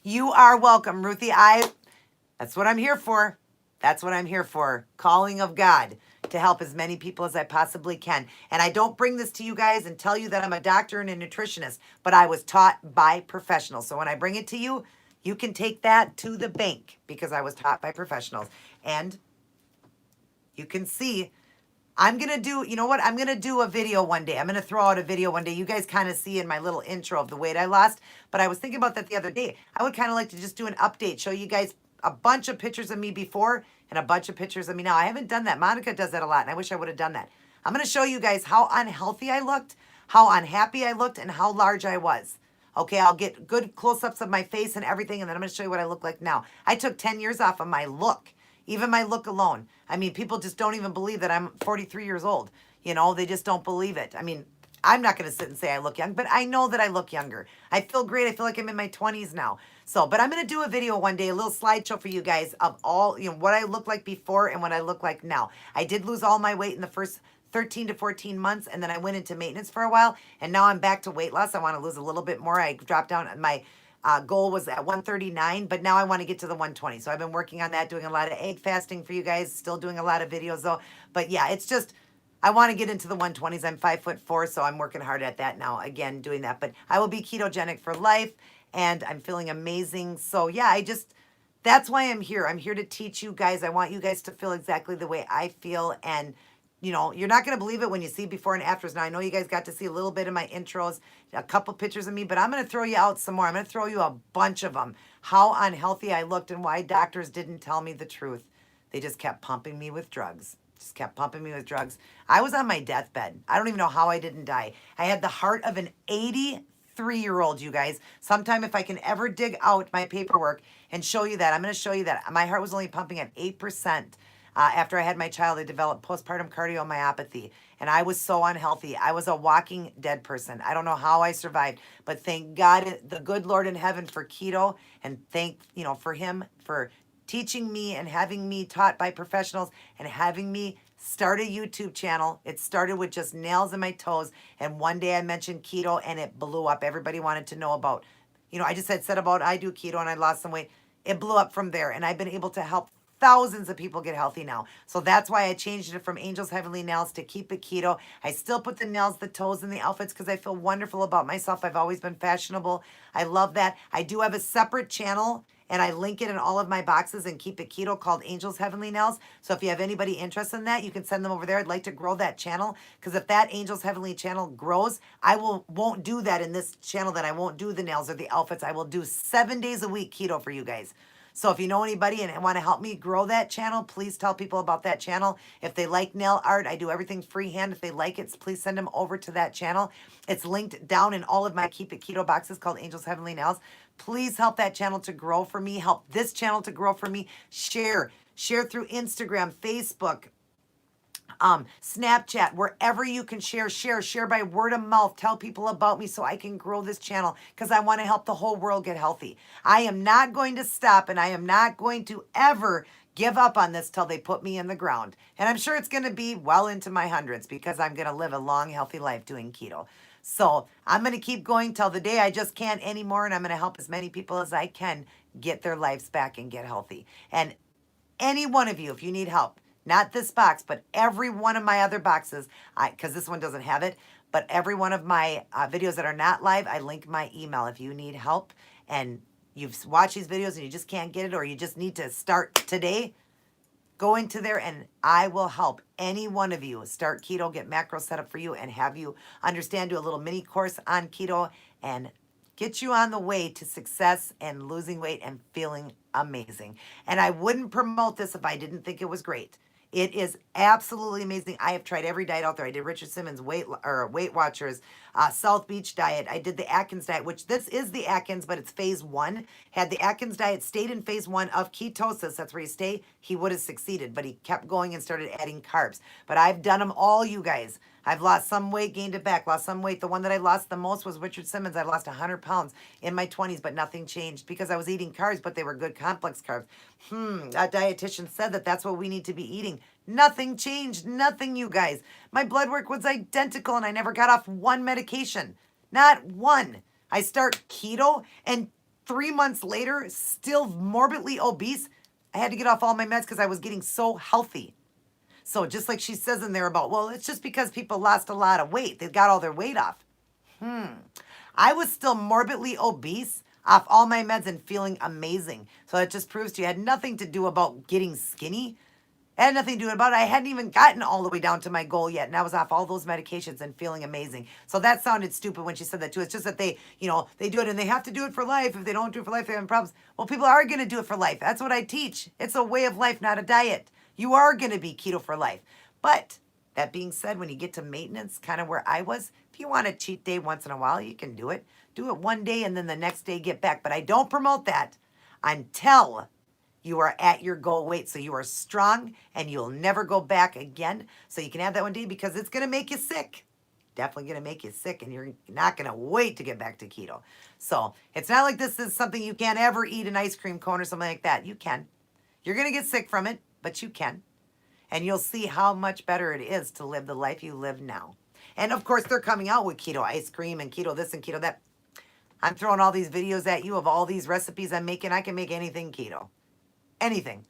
Speaker 1: You are welcome, Ruthie. That's what I'm here for. That's what I'm here for. Calling of God to help as many people as I possibly can. And I don't bring this to you guys and tell you that I'm a doctor and a nutritionist, but I was taught by professionals. So when I bring it to you, you can take that to the bank because I was taught by professionals. And you can see, I'm going to do, I'm going to do a video one day. I'm going to throw out a video one day. You guys kind of see in my little intro of the weight I lost. But I was thinking about that the other day. I would kind of like to just do an update, show you guys a bunch of pictures of me before and a bunch of pictures of me now. I haven't done that. Monica does that a lot, and I wish I would have done that. I'm going to show you guys how unhealthy I looked, how unhappy I looked, and how large I was. Okay, I'll get good close-ups of my face and everything, and then I'm going to show you what I look like now. I took 10 years off of my look. Even my look alone. I mean, people just don't even believe that I'm 43 years old. They just don't believe it. I mean, I'm not going to sit and say I look young, but I know that I look younger. I feel great. I feel like I'm in my 20s now. So, but I'm going to do a video one day, a little slideshow for you guys of all, what I look like before and what I look like now. I did lose all my weight in the first 13 to 14 months, and then I went into maintenance for a while, and now I'm back to weight loss. I want to lose a little bit more. I dropped down. My goal was at 139, but now I want to get to the 120. So I've been working on that, doing a lot of egg fasting for you guys, still doing a lot of videos though. But yeah, it's just, I want to get into the 120s. I'm 5'4", so I'm working hard at that now, again, doing that. But I will be ketogenic for life, and I'm feeling amazing. So yeah, that's why I'm here. I'm here to teach you guys. I want you guys to feel exactly the way I feel. And you're not going to believe it when you see before and afters. Now, I know you guys got to see a little bit of my intros, a couple pictures of me, but I'm going to throw you out some more. I'm going to throw you a bunch of them. How unhealthy I looked and why doctors didn't tell me the truth. They just kept pumping me with drugs. Just kept pumping me with drugs. I was on my deathbed. I don't even know how I didn't die. I had the heart of an 83-year-old, you guys. Sometime if I can ever dig out my paperwork and show you that, I'm going to show you that. My heart was only pumping at 8%. After I had my child, I developed postpartum cardiomyopathy, and I was so unhealthy. I was a walking dead person. I don't know how I survived, but thank God, the good Lord in heaven, for keto, and thank, for him for teaching me and having me taught by professionals and having me start a YouTube channel. It started with just nails in my toes, and one day I mentioned keto, and it blew up. Everybody wanted to know about, I just said about I do keto, and I lost some weight. It blew up from there, and I've been able to help thousands of people get healthy now. So that's why I changed it from Angels Heavenly Nails to Keep It Keto. I still put the nails, the toes, and the outfits because I feel wonderful about myself. I've always been fashionable. I love that. I do have a separate channel, and I link it in all of my boxes and Keep It Keto, called Angels Heavenly Nails. So if you have anybody interested in that, you can send them over there. I'd like to grow that channel, because if that Angels Heavenly channel grows, I won't do that in this channel, that I won't do the nails or the outfits. I will do 7 days a week keto for you guys. So if you know anybody and want to help me grow that channel, please tell people about that channel. If they like nail art, I do everything freehand. If they like it, please send them over to that channel. It's linked down in all of my Keep It Keto boxes, called Angels Heavenly Nails. Please help that channel to grow for me. Help this channel to grow for me. Share through Instagram, Facebook, Snapchat, wherever you can share by word of mouth. Tell people about me so I can grow this channel, because I want to help the whole world get healthy. I am not going to stop, and I am not going to ever give up on this till they put me in the ground. And I'm sure it's going to be well into my hundreds, because I'm going to live a long, healthy life doing keto. So I'm going to keep going till the day I just can't anymore, and I'm going to help as many people as I can get their lives back and get healthy. And any one of you, if you need help, not this box, but every one of my other boxes, because this one doesn't have it, but every one of my videos that are not live, I link my email. If you need help and you've watched these videos and you just can't get it, or you just need to start today, go into there and I will help any one of you start keto, get macro set up for you, and have you understand, do a little mini course on keto, and get you on the way to success and losing weight and feeling amazing. And I wouldn't promote this if I didn't think it was great. It is absolutely amazing. I have tried every diet out there. I did Richard Simmons' Weight Watchers, South Beach diet. I did the Atkins diet, which this is the Atkins, but it's phase 1. Had the Atkins diet stayed in phase 1 of ketosis, that's where you stay, he would have succeeded. But he kept going and started adding carbs. But I've done them all, you guys. I've lost some weight, gained it back, lost some weight. The one that I lost the most was Richard Simmons. I lost 100 pounds in my 20s, but nothing changed because I was eating carbs, but they were good complex carbs. That dietitian said that that's what we need to be eating. Nothing changed. Nothing, you guys. My blood work was identical, and I never got off one medication. Not one. I start keto, and 3 months later, still morbidly obese. I had to get off all my meds because I was getting so healthy. So just like she says in there about, well, it's just because people lost a lot of weight. They got all their weight off. I was still morbidly obese off all my meds and feeling amazing. So that just proves to you, it had nothing to do about getting skinny. It had nothing to do about it. I hadn't even gotten all the way down to my goal yet, and I was off all those medications and feeling amazing. So that sounded stupid when she said that too. It's just that they do it, and they have to do it for life. If they don't do it for life, they have problems. Well, people are going to do it for life. That's what I teach. It's a way of life, not a diet. You are going to be keto for life. But that being said, when you get to maintenance, kind of where I was, if you want a cheat day once in a while, you can do it. Do it one day and then the next day get back. But I don't promote that until you are at your goal weight. So you are strong and you'll never go back again. So you can have that one day, because it's going to make you sick. definitely going to make you sick, and you're not going to wait to get back to keto. So it's not like this is something you can't ever eat an ice cream cone or something like that. You can. You're going to get sick from it, but you can. And you'll see how much better it is to live the life you live now. And of course, they're coming out with keto ice cream and keto this and keto that. I'm throwing all these videos at you of all these recipes I'm making. I can make anything keto. Anything.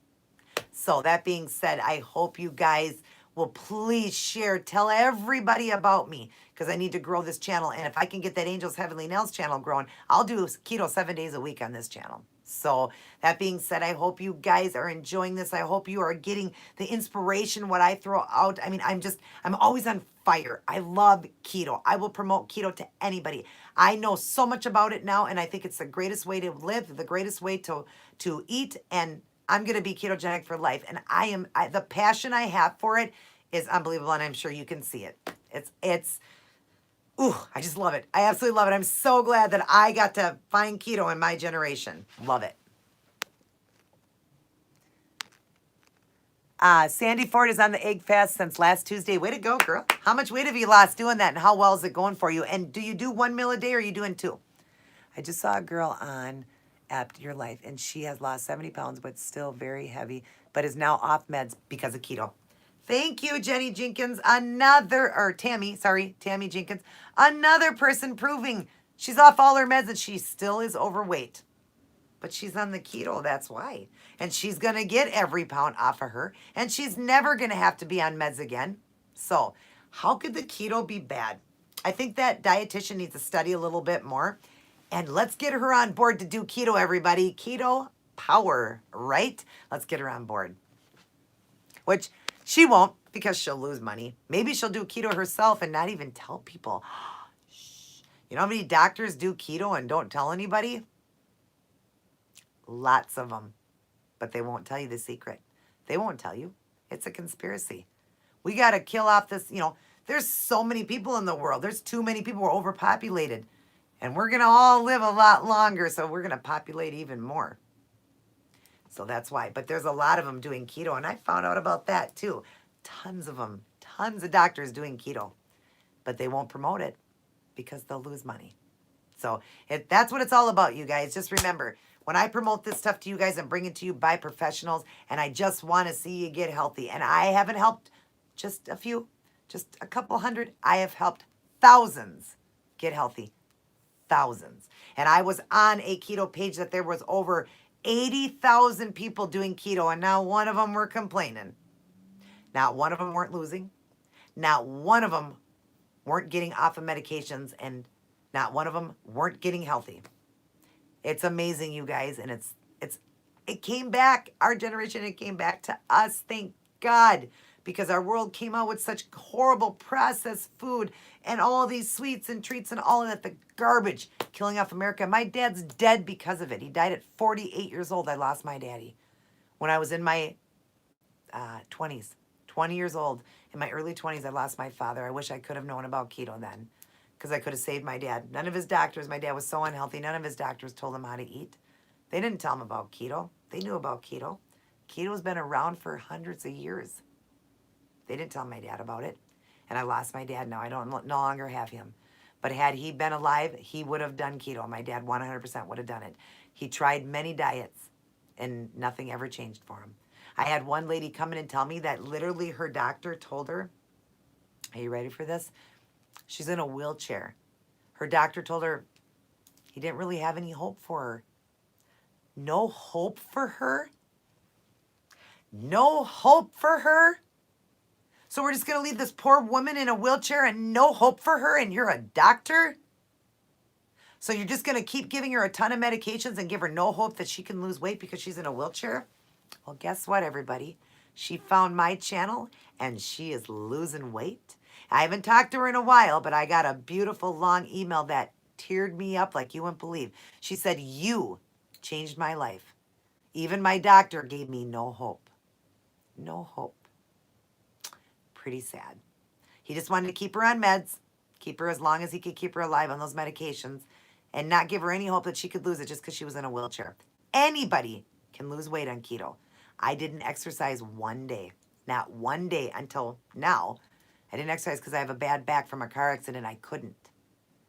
Speaker 1: So that being said, I hope you guys will please share, tell everybody about me, because I need to grow this channel. And if I can get that Angels Heavenly Nails channel growing, I'll do keto 7 days a week on this channel. So that being said, I hope you guys are enjoying this. I hope you are getting the inspiration, what I throw out. I mean, I'm always on fire. I love keto. I will promote keto to anybody. I know so much about it now, and I think it's the greatest way to live, the greatest way to eat, and I'm going to be ketogenic for life. And the passion I have for it is unbelievable. And I'm sure you can see it. I just love it. I absolutely love it. I'm so glad that I got to find keto in my generation. Love it. Sandy Ford is on the egg fast since last Tuesday. Way to go, girl. How much weight have you lost doing that? And how well is it going for you? And do you do 1 meal a day or are you doing 2? I just saw a girl on Your Life, and she has lost 70 pounds, but still very heavy, but is now off meds because of keto. Thank you, Jenny Jenkins. Tammy Jenkins. Another person proving she's off all her meds and she still is overweight. But she's on the keto, that's why. And she's going to get every pound off of her, and she's never going to have to be on meds again. So how could the keto be bad? I think that dietitian needs to study a little bit more. And let's get her on board to do keto, everybody. Keto power, right? Let's get her on board. Which she won't, because she'll lose money. Maybe she'll do keto herself and not even tell people. Shh. You know how many doctors do keto and don't tell anybody? Lots of them. But they won't tell you the secret. They won't tell you. It's a conspiracy. We got to kill off this, there's so many people in the world. There's too many people. We're overpopulated. And we're going to all live a lot longer, so we're going to populate even more. So that's why. But there's a lot of them doing keto, and I found out about that too. Tons of them. Tons of doctors doing keto. But they won't promote it because they'll lose money. So that's what it's all about, you guys. Just remember, when I promote this stuff to you guys and bring it to you by professionals, and I just want to see you get healthy. And I haven't helped just a few, just a couple hundred. I have helped thousands get healthy. Thousands. And I was on a keto page that there was over 80,000 people doing keto, and not one of them were complaining. Not one of them weren't losing. Not one of them weren't getting off of medications, and not one of them weren't getting healthy. It's amazing, you guys, and it came back. Our generation, it came back to us. Thank God. Because our world came out with such horrible processed food and all these sweets and treats and all of that, the garbage killing off America. My dad's dead because of it. He died at 48 years old. I lost my daddy when I was in my 20s, 20 years old. In my early 20s, I lost my father. I wish I could have known about keto then, because I could have saved my dad. None of his doctors, my dad was so unhealthy, none of his doctors told him how to eat. They didn't tell him about keto. They knew about keto. Keto's been around for hundreds of years. They didn't tell my dad about it. And I lost my dad now. I no longer have him. But had he been alive, he would have done keto. My dad 100% would have done it. He tried many diets, and nothing ever changed for him. I had one lady come in and tell me that literally her doctor told her, are you ready for this? She's in a wheelchair. Her doctor told her he didn't really have any hope for her. No hope for her? No hope for her? So we're just going to leave this poor woman in a wheelchair and no hope for her, and you're a doctor? So you're just going to keep giving her a ton of medications and give her no hope that she can lose weight because she's in a wheelchair? Well, guess what, everybody? She found my channel, and she is losing weight. I haven't talked to her in a while, but I got a beautiful long email that teared me up like you wouldn't believe. She said, you changed my life. Even my doctor gave me no hope. No hope. Pretty sad. He just wanted to keep her on meds, keep her as long as he could keep her alive on those medications, and not give her any hope that she could lose it just because she was in a wheelchair. Anybody can lose weight on keto. I didn't exercise one day, not one day until now. I didn't exercise because I have a bad back from a car accident. I couldn't.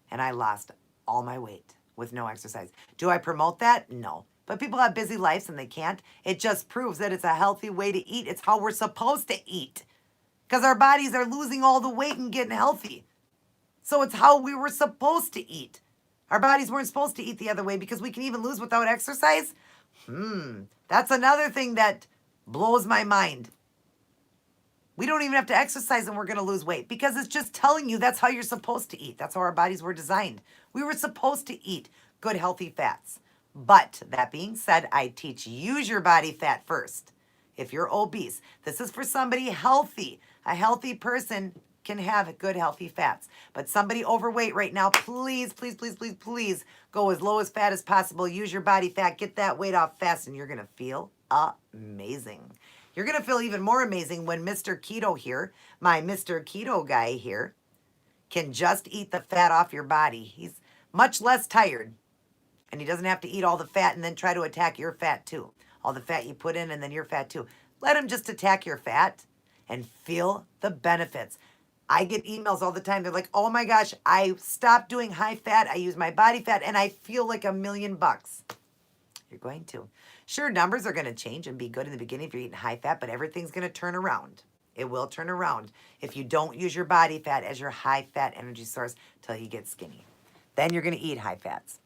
Speaker 1: And I lost all my weight with no exercise. Do I promote that? No. But people have busy lives and they can't. It just proves that it's a healthy way to eat. It's how we're supposed to eat. Because our bodies are losing all the weight and getting healthy. So it's how we were supposed to eat. Our bodies weren't supposed to eat the other way because we can even lose without exercise. That's another thing that blows my mind. We don't even have to exercise and we're going to lose weight because it's just telling you that's how you're supposed to eat. That's how our bodies were designed. We were supposed to eat good, healthy fats. But that being said, I teach use your body fat first. If you're obese, this is for somebody healthy. A healthy person can have good, healthy fats. But somebody overweight right now, please, please, please, please, please go as low as fat as possible. Use your body fat. Get that weight off fast and you're going to feel amazing. You're going to feel even more amazing when Mr. Keto here, my Mr. Keto guy here, can just eat the fat off your body. He's much less tired. And he doesn't have to eat all the fat and then try to attack your fat too. All the fat you put in and then your fat too. Let him just attack your fat and feel the benefits. I get emails all the time. They're like, oh my gosh, I stopped doing high fat. I use my body fat and I feel like $1,000,000. You're going to. Sure, numbers are going to change and be good in the beginning if you're eating high fat, but everything's going to turn around. It will turn around if you don't use your body fat as your high fat energy source till you get skinny. Then you're going to eat high fats.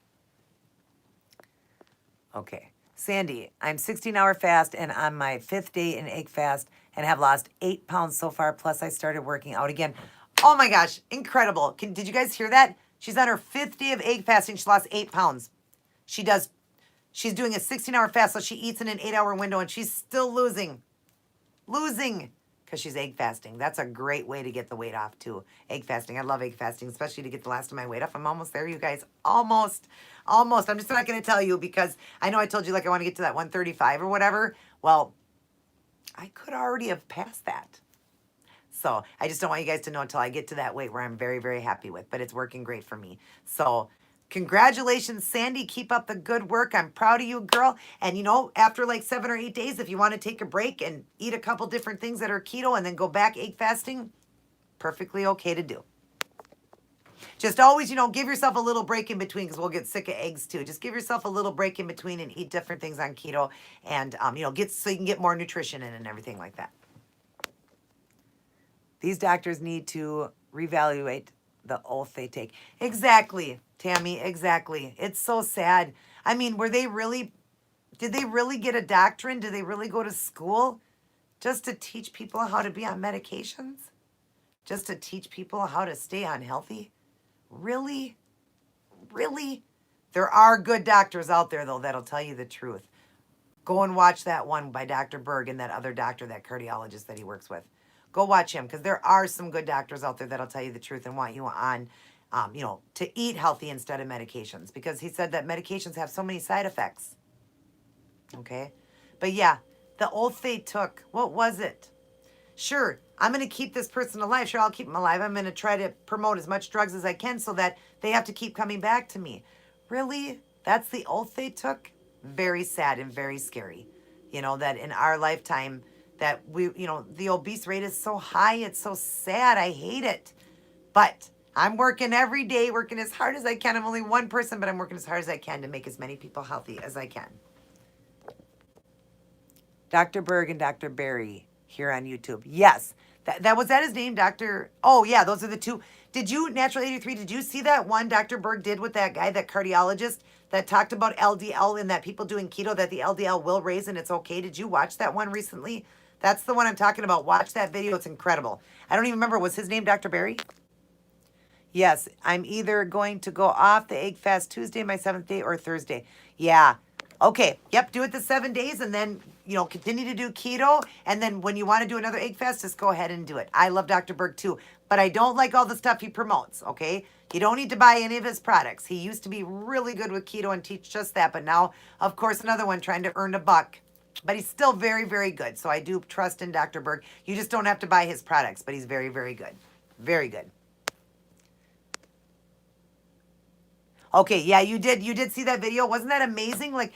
Speaker 1: Okay. Sandy, I'm 16-hour fast and on my 5th day in egg fast and have lost 8 pounds so far. Plus I started working out again. Oh my gosh, incredible. Did you guys hear that? She's on her 5th day of egg fasting. She lost 8 pounds. She's doing a 16-hour fast, so she eats in an 8-hour window, and she's still losing. Because she's egg fasting. That's a great way to get the weight off, too. Egg fasting. I love egg fasting, especially to get the last of my weight off. I'm almost there, you guys. Almost. I'm just not going to tell you because I know I told you, like, I want to get to that 135 or whatever. Well, I could already have passed that. So I just don't want you guys to know until I get to that weight where I'm very, very happy with. But it's working great for me. So congratulations, Sandy. Keep up the good work. I'm proud of you, girl. And, you know, after like 7 or 8 days, if you want to take a break and eat a couple different things that are keto and then go back egg fasting, perfectly okay to do. Just always, you know, give yourself a little break in between because we'll get sick of eggs too. Just give yourself a little break in between and eat different things on keto and, you know, so you can get more nutrition in and everything like that. These doctors need to reevaluate the oath they take. Exactly, Tammy, exactly. It's so sad. I mean, did they really get a doctrine? Did they really go to school just to teach people how to be on medications? Just to teach people how to stay unhealthy? Really? Really? There are good doctors out there, though, that'll tell you the truth. Go and watch that one by Dr. Berg and that other doctor, that cardiologist that he works with. Go watch him because there are some good doctors out there that'll tell you the truth and want you on, you know, to eat healthy instead of medications because he said that medications have so many side effects. Okay? But yeah, the oath they took, what was it? Sure, I'm going to keep this person alive. Sure, I'll keep them alive. I'm going to try to promote as much drugs as I can so that they have to keep coming back to me. Really? That's the oath they took? Very sad and very scary. You know, that in our lifetime that we, you know, the obese rate is so high. It's so sad. I hate it. But I'm working every day, working as hard as I can. I'm only one person, but I'm working as hard as I can to make as many people healthy as I can. Dr. Berg and Dr. Barry here on YouTube. Yes. Was that his name, Dr. Oh, yeah, those are the two. Did you, Natural 83, did you see that one Dr. Berg did with that guy, that cardiologist that talked about LDL and that people doing keto, that the LDL will raise and it's okay? Did you watch that one recently? That's the one I'm talking about. Watch that video. It's incredible. I don't even remember. Was his name Dr. Barry? Yes. I'm either going to go off the egg fast Tuesday, my 7th day, or Thursday. Yeah. Okay. Yep. Do it the 7 days and then, you know, continue to do keto. And then when you want to do another egg fast, just go ahead and do it. I love Dr. Berg too, but I don't like all the stuff he promotes. Okay. You don't need to buy any of his products. He used to be really good with keto and teach just that. But now, of course, another one trying to earn a buck. But he's still very, very good. So I do trust in Dr. Berg. You just don't have to buy his products, but he's very, very good. Very good. Okay, yeah, you did see that video. Wasn't that amazing? Like,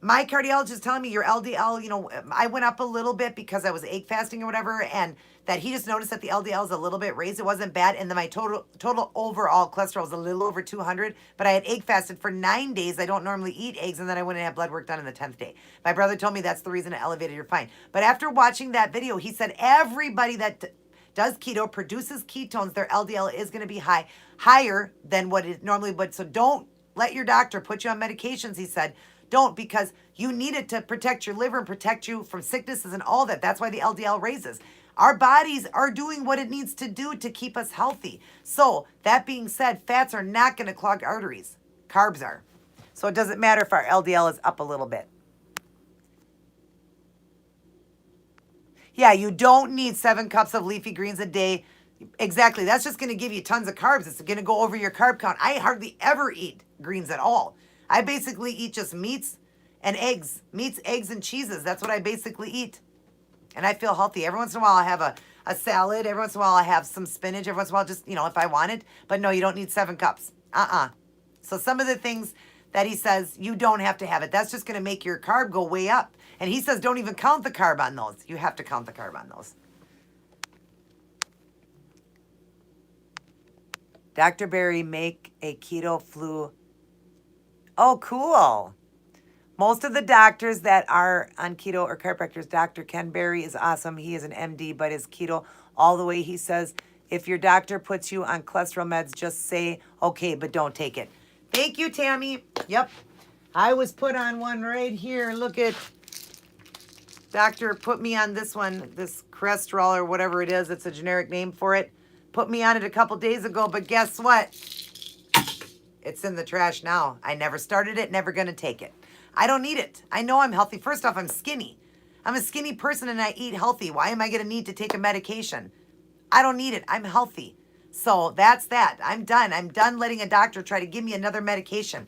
Speaker 1: my cardiologist is telling me your LDL, I went up a little bit because I was egg fasting or whatever, and that he just noticed that the LDL is a little bit raised. It wasn't bad, and then my total overall cholesterol was a little over 200, but I had egg fasted for 9 days. I don't normally eat eggs, and then I went and had blood work done on the 10th day. My brother told me that's the reason it elevated. You're fine. But after watching that video, he said everybody that does keto produces ketones. Their LDL is going to be higher than what it normally would. So don't let your doctor put you on medications, he said. Don't, because you need it to protect your liver and protect you from sicknesses and all that. That's why the LDL raises. Our bodies are doing what it needs to do to keep us healthy. So that being said, fats are not going to clog arteries. Carbs are. So it doesn't matter if our LDL is up a little bit. Yeah, you don't need 7 cups of leafy greens a day. Exactly. That's just going to give you tons of carbs. It's going to go over your carb count. I hardly ever eat greens at all. I basically eat just meats and eggs. Meats, eggs, and cheeses. That's what I basically eat. And I feel healthy. Every once in a while I have a salad. Every once in a while I have some spinach. Every once in a while just, if I want it. But no, you don't need 7 cups. So some of the things that he says, you don't have to have it. That's just going to make your carb go way up. And he says don't even count the carb on those. You have to count the carb on those. Dr. Barry, make a keto flu. Oh, cool. Most of the doctors that are on keto or chiropractors, Dr. Ken Berry is awesome. He is an MD, but is keto all the way. He says, if your doctor puts you on cholesterol meds, just say, okay, but don't take it. Thank you, Tammy. Yep. I was put on one right here. Look at, doctor put me on this one, this cholesterol or whatever it is. It's a generic name for it. Put me on it a couple days ago, but guess what? It's in the trash now. I never started it, never going to take it. I don't need it. I know I'm healthy. First off, I'm skinny. I'm a skinny person and I eat healthy. Why am I going to need to take a medication? I don't need it. I'm healthy. So that's that. I'm done. I'm done letting a doctor try to give me another medication.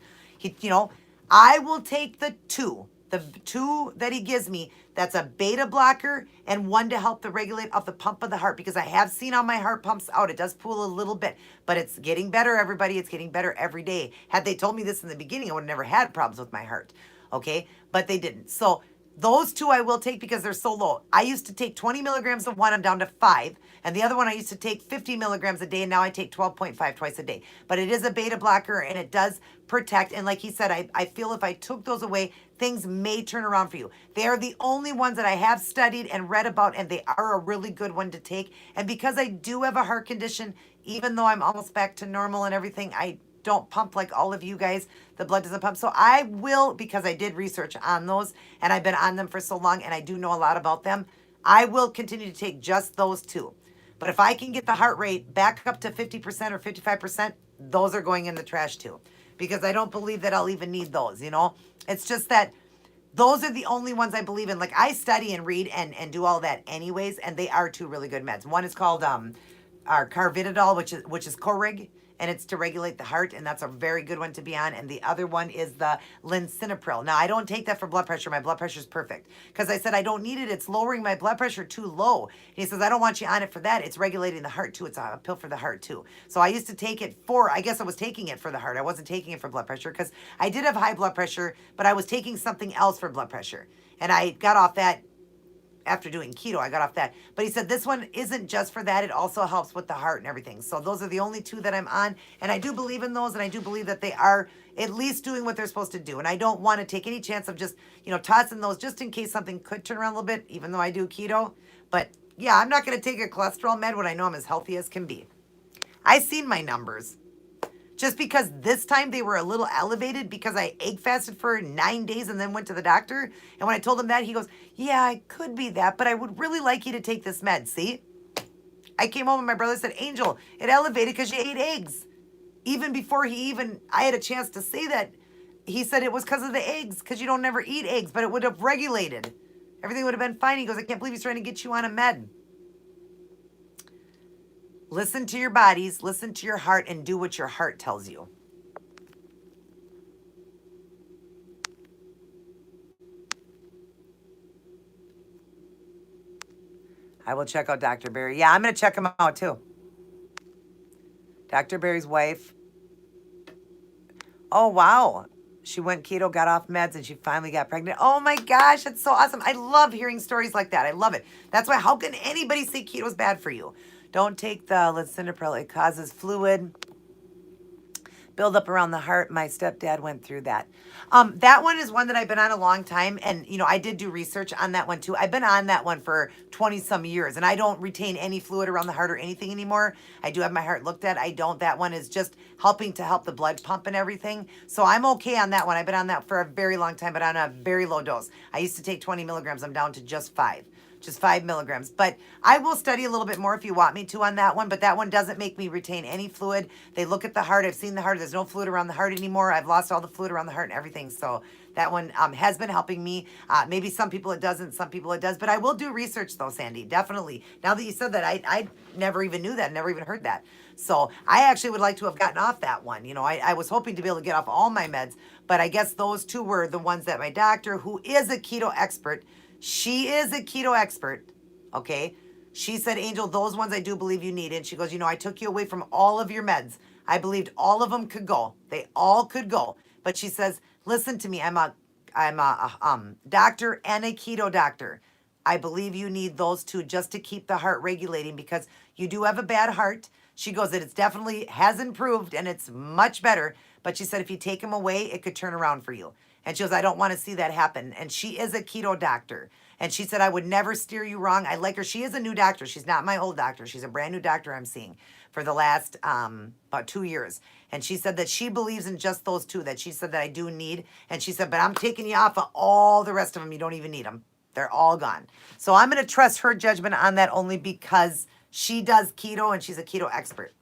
Speaker 1: I will take the two that he gives me. That's a beta blocker and one to help the regulate of the pump of the heart, because I have seen how my heart pumps out. It does pool a little bit, but it's getting better, everybody. It's getting better every day. Had they told me this in the beginning, I would have never had problems with my heart. Okay, but they didn't. So those two I will take because they're so low. I used to take 20 milligrams of one. I'm down to 5. And the other one I used to take 50 milligrams a day. And now I take 12.5 twice a day. But it is a beta blocker and it does protect. And like he said, I feel if I took those away, things may turn around for you. They are the only ones that I have studied and read about, and they are a really good one to take. And because I do have a heart condition, even though I'm almost back to normal and everything, I don't pump like all of you guys. The blood doesn't pump. So I will, because I did research on those and I've been on them for so long and I do know a lot about them, I will continue to take just those two. But if I can get the heart rate back up to 50% or 55%, those are going in the trash too. Because I don't believe that I'll even need those, It's just that those are the only ones I believe in. Like I study and read and do all that anyways, and they are 2 really good meds. One is called our carvedilol, which is Corig, and it's to regulate the heart, and that's a very good one to be on. And the other one is the lisinopril. Now, I don't take that for blood pressure. My blood pressure is perfect. Because I said I don't need it. It's lowering my blood pressure too low. And he says, I don't want you on it for that. It's regulating the heart, too. It's a pill for the heart, too. So I used to take it I guess I was taking it for the heart. I wasn't taking it for blood pressure because I did have high blood pressure, but I was taking something else for blood pressure. And I got off that. After doing keto, I got off that. But he said this one isn't just for that. It also helps with the heart and everything. So those are the only 2 that I'm on. And I do believe in those. And I do believe that they are at least doing what they're supposed to do. And I don't want to take any chance of just, tossing those just in case something could turn around a little bit, even though I do keto. But yeah, I'm not going to take a cholesterol med when I know I'm as healthy as can be. I've seen my numbers. Just because this time they were a little elevated because I egg fasted for 9 days and then went to the doctor. And when I told him that, he goes, yeah, it could be that, but I would really like you to take this med. See? I came home and my brother said, Angel, it elevated because you ate eggs. Even before I had a chance to say that, he said it was because of the eggs, because you don't never eat eggs, but it would have regulated. Everything would have been fine. He goes, I can't believe he's trying to get you on a med. Listen to your bodies, listen to your heart, and do what your heart tells you. I will check out Dr. Barry. Yeah, I'm going to check him out too. Dr. Barry's wife. Oh, wow. She went keto, got off meds, and she finally got pregnant. Oh my gosh, that's so awesome. I love hearing stories like that. I love it. That's why, how can anybody say keto is bad for you? Don't take the lisinopril. It causes fluid build up around the heart. My stepdad went through that. That one is one that I've been on a long time. And, you know, I did do research on that one too. I've been on that one for 20 some years and I don't retain any fluid around the heart or anything anymore. I do have my heart looked at. I don't. That one is just helping to help the blood pump and everything. So I'm okay on that one. I've been on that for a very long time, but on a very low dose. I used to take 20 milligrams. I'm down to just 5 milligrams. But I will study a little bit more if you want me to on that one. But that one doesn't make me retain any fluid. They look at the heart. I've seen the heart. There's no fluid around the heart anymore. I've lost all the fluid around the heart and everything. So that one has been helping me. Maybe some people it doesn't. Some people it does. But I will do research though, Sandy. Definitely. Now that you said that, I never even knew that. Never even heard that. So I actually would like to have gotten off that one. You know, I was hoping to be able to get off all my meds. But I guess those two were the ones that my doctor, who is a keto expert, she is a keto expert, okay? She said, Angel, those ones I do believe you need. And she goes, you know, I took you away from all of your meds. I believed all of them could go. They all could go. But she says, listen to me. I'm a doctor and a keto doctor. I believe you need those two just to keep the heart regulating because you do have a bad heart. She goes, that it's definitely has improved and it's much better. But she said, if you take them away, it could turn around for you. And she goes, I don't want to see that happen. And she is a keto doctor. And she said, I would never steer you wrong. I like her. She is a new doctor. She's not my old doctor. She's a brand new doctor I'm seeing for the last about 2 years. And she said that she believes in just those two that she said that I do need. And she said, but I'm taking you off of all the rest of them. You don't even need them. They're all gone. So I'm going to trust her judgment on that only because she does keto and she's a keto expert.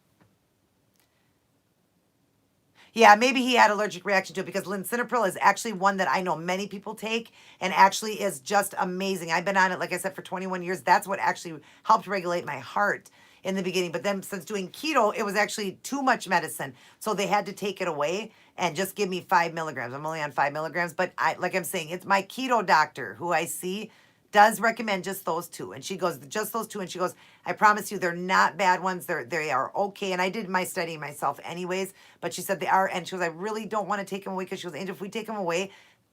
Speaker 1: Yeah, maybe he had allergic reaction to it because lisinopril is actually one that I know many people take and actually is just amazing. I've been on it, like I said, for 21 years. That's what actually helped regulate my heart in the beginning. But then since doing keto, it was actually too much medicine. So they had to take it away and just give me 5 milligrams. I'm only on 5 milligrams. But like I'm saying, it's my keto doctor who I see does recommend just those two. And she goes, just those two. And she goes, I promise you, they're not bad ones. They are okay. And I did my studying myself anyways, but she said they are. And she goes, I really don't want to take them away because she goes, Angel, if we take them away,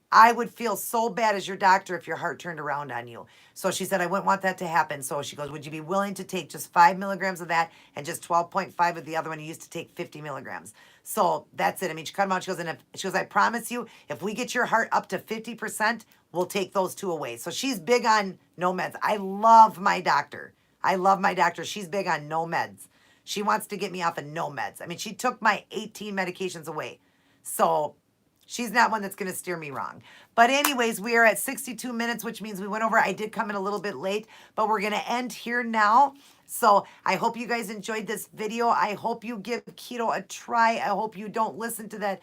Speaker 1: I would feel so bad as your doctor if your heart turned around on you. So she said, I wouldn't want that to happen. So she goes, would you be willing to take just 5 milligrams of that and just 12.5 of the other one? You used to take 50 milligrams. So that's it. I mean, she cut them out. She goes, and she goes, I promise you, if we get your heart up to 50%, we'll take those two away. So she's big on no meds. I love my doctor. I love my doctor. She's big on no meds. She wants to get me off of no meds. I mean, she took my 18 medications away. So she's not one that's going to steer me wrong. But anyways, we are at 62 minutes, which means we went over. I did come in a little bit late, but we're going to end here now. So I hope you guys enjoyed this video. I hope you give keto a try. I hope you don't listen to that.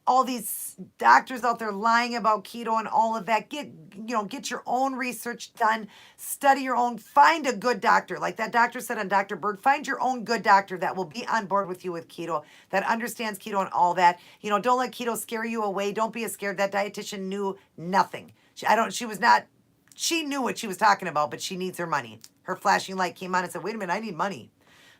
Speaker 1: All these doctors out there lying about keto and all of that. Get your own research done. Study your own. Find a good doctor. Like that doctor said on Dr. Berg, find your own good doctor that will be on board with you with keto, that understands keto and all that. You know, don't let keto scare you away. Don't be scared. That dietitian knew nothing. She knew what she was talking about, but she needs her money. Her flashing light came on and said, wait a minute, I need money.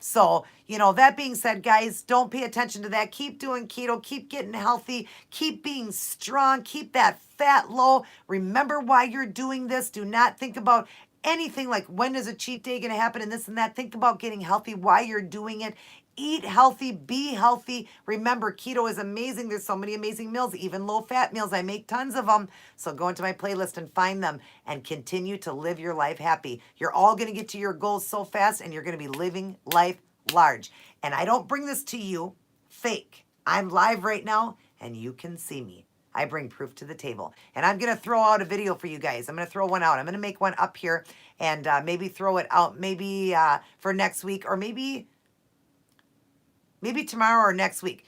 Speaker 1: So, that being said, guys, don't pay attention to that. Keep doing keto. Keep getting healthy. Keep being strong. Keep that fat low. Remember why you're doing this. Do not think about anything like when is a cheat day going to happen and this and that. Think about getting healthy, why you're doing it. Eat healthy, be healthy. Remember, keto is amazing. There's so many amazing meals, even low-fat meals. I make tons of them. So go into my playlist and find them and continue to live your life happy. You're all going to get to your goals so fast and you're going to be living life large. And I don't bring this to you fake. I'm live right now and you can see me. I bring proof to the table. And I'm going to throw out a video for you guys. I'm going to throw one out. I'm going to make one up here and maybe throw it out maybe for next week or maybe tomorrow or next week.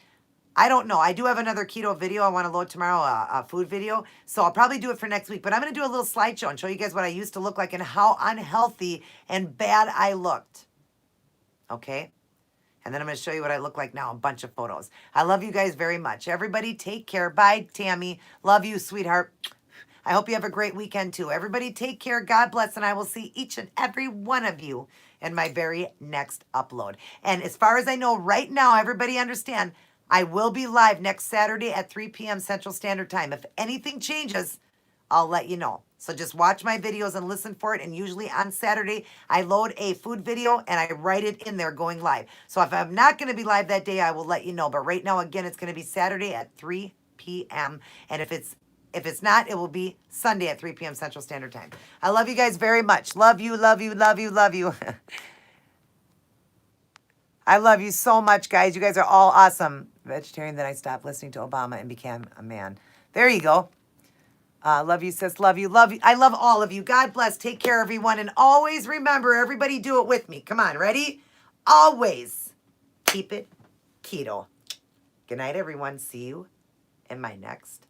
Speaker 1: I don't know. I do have another keto video I want to load tomorrow, a food video. So I'll probably do it for next week. But I'm going to do a little slideshow and show you guys what I used to look like and how unhealthy and bad I looked. Okay? And then I'm going to show you what I look like now, a bunch of photos. I love you guys very much. Everybody take care. Bye, Tammy. Love you, sweetheart. I hope you have a great weekend too. Everybody take care. God bless. And I will see each and every one of you in my very next upload. And as far as I know right now, everybody understand, I will be live next Saturday at 3 p.m. Central Standard Time. If anything changes, I'll let you know. So just watch my videos and listen for it. And usually on Saturday, I load a food video and I write it in there going live. So if I'm not going to be live that day, I will let you know. But right now, again, it's going to be Saturday at 3 p.m. And if it's not, it will be Sunday at 3 p.m. Central Standard Time. I love you guys very much. Love you, love you, love you, love you. I love you so much, guys. You guys are all awesome. Vegetarian, then I stopped listening to Obama and became a man. There you go. Love you, sis. Love you. Love you. I love all of you. God bless. Take care, everyone. And always remember, everybody do it with me. Come on, ready? Always keep it keto. Good night, everyone. See you in my next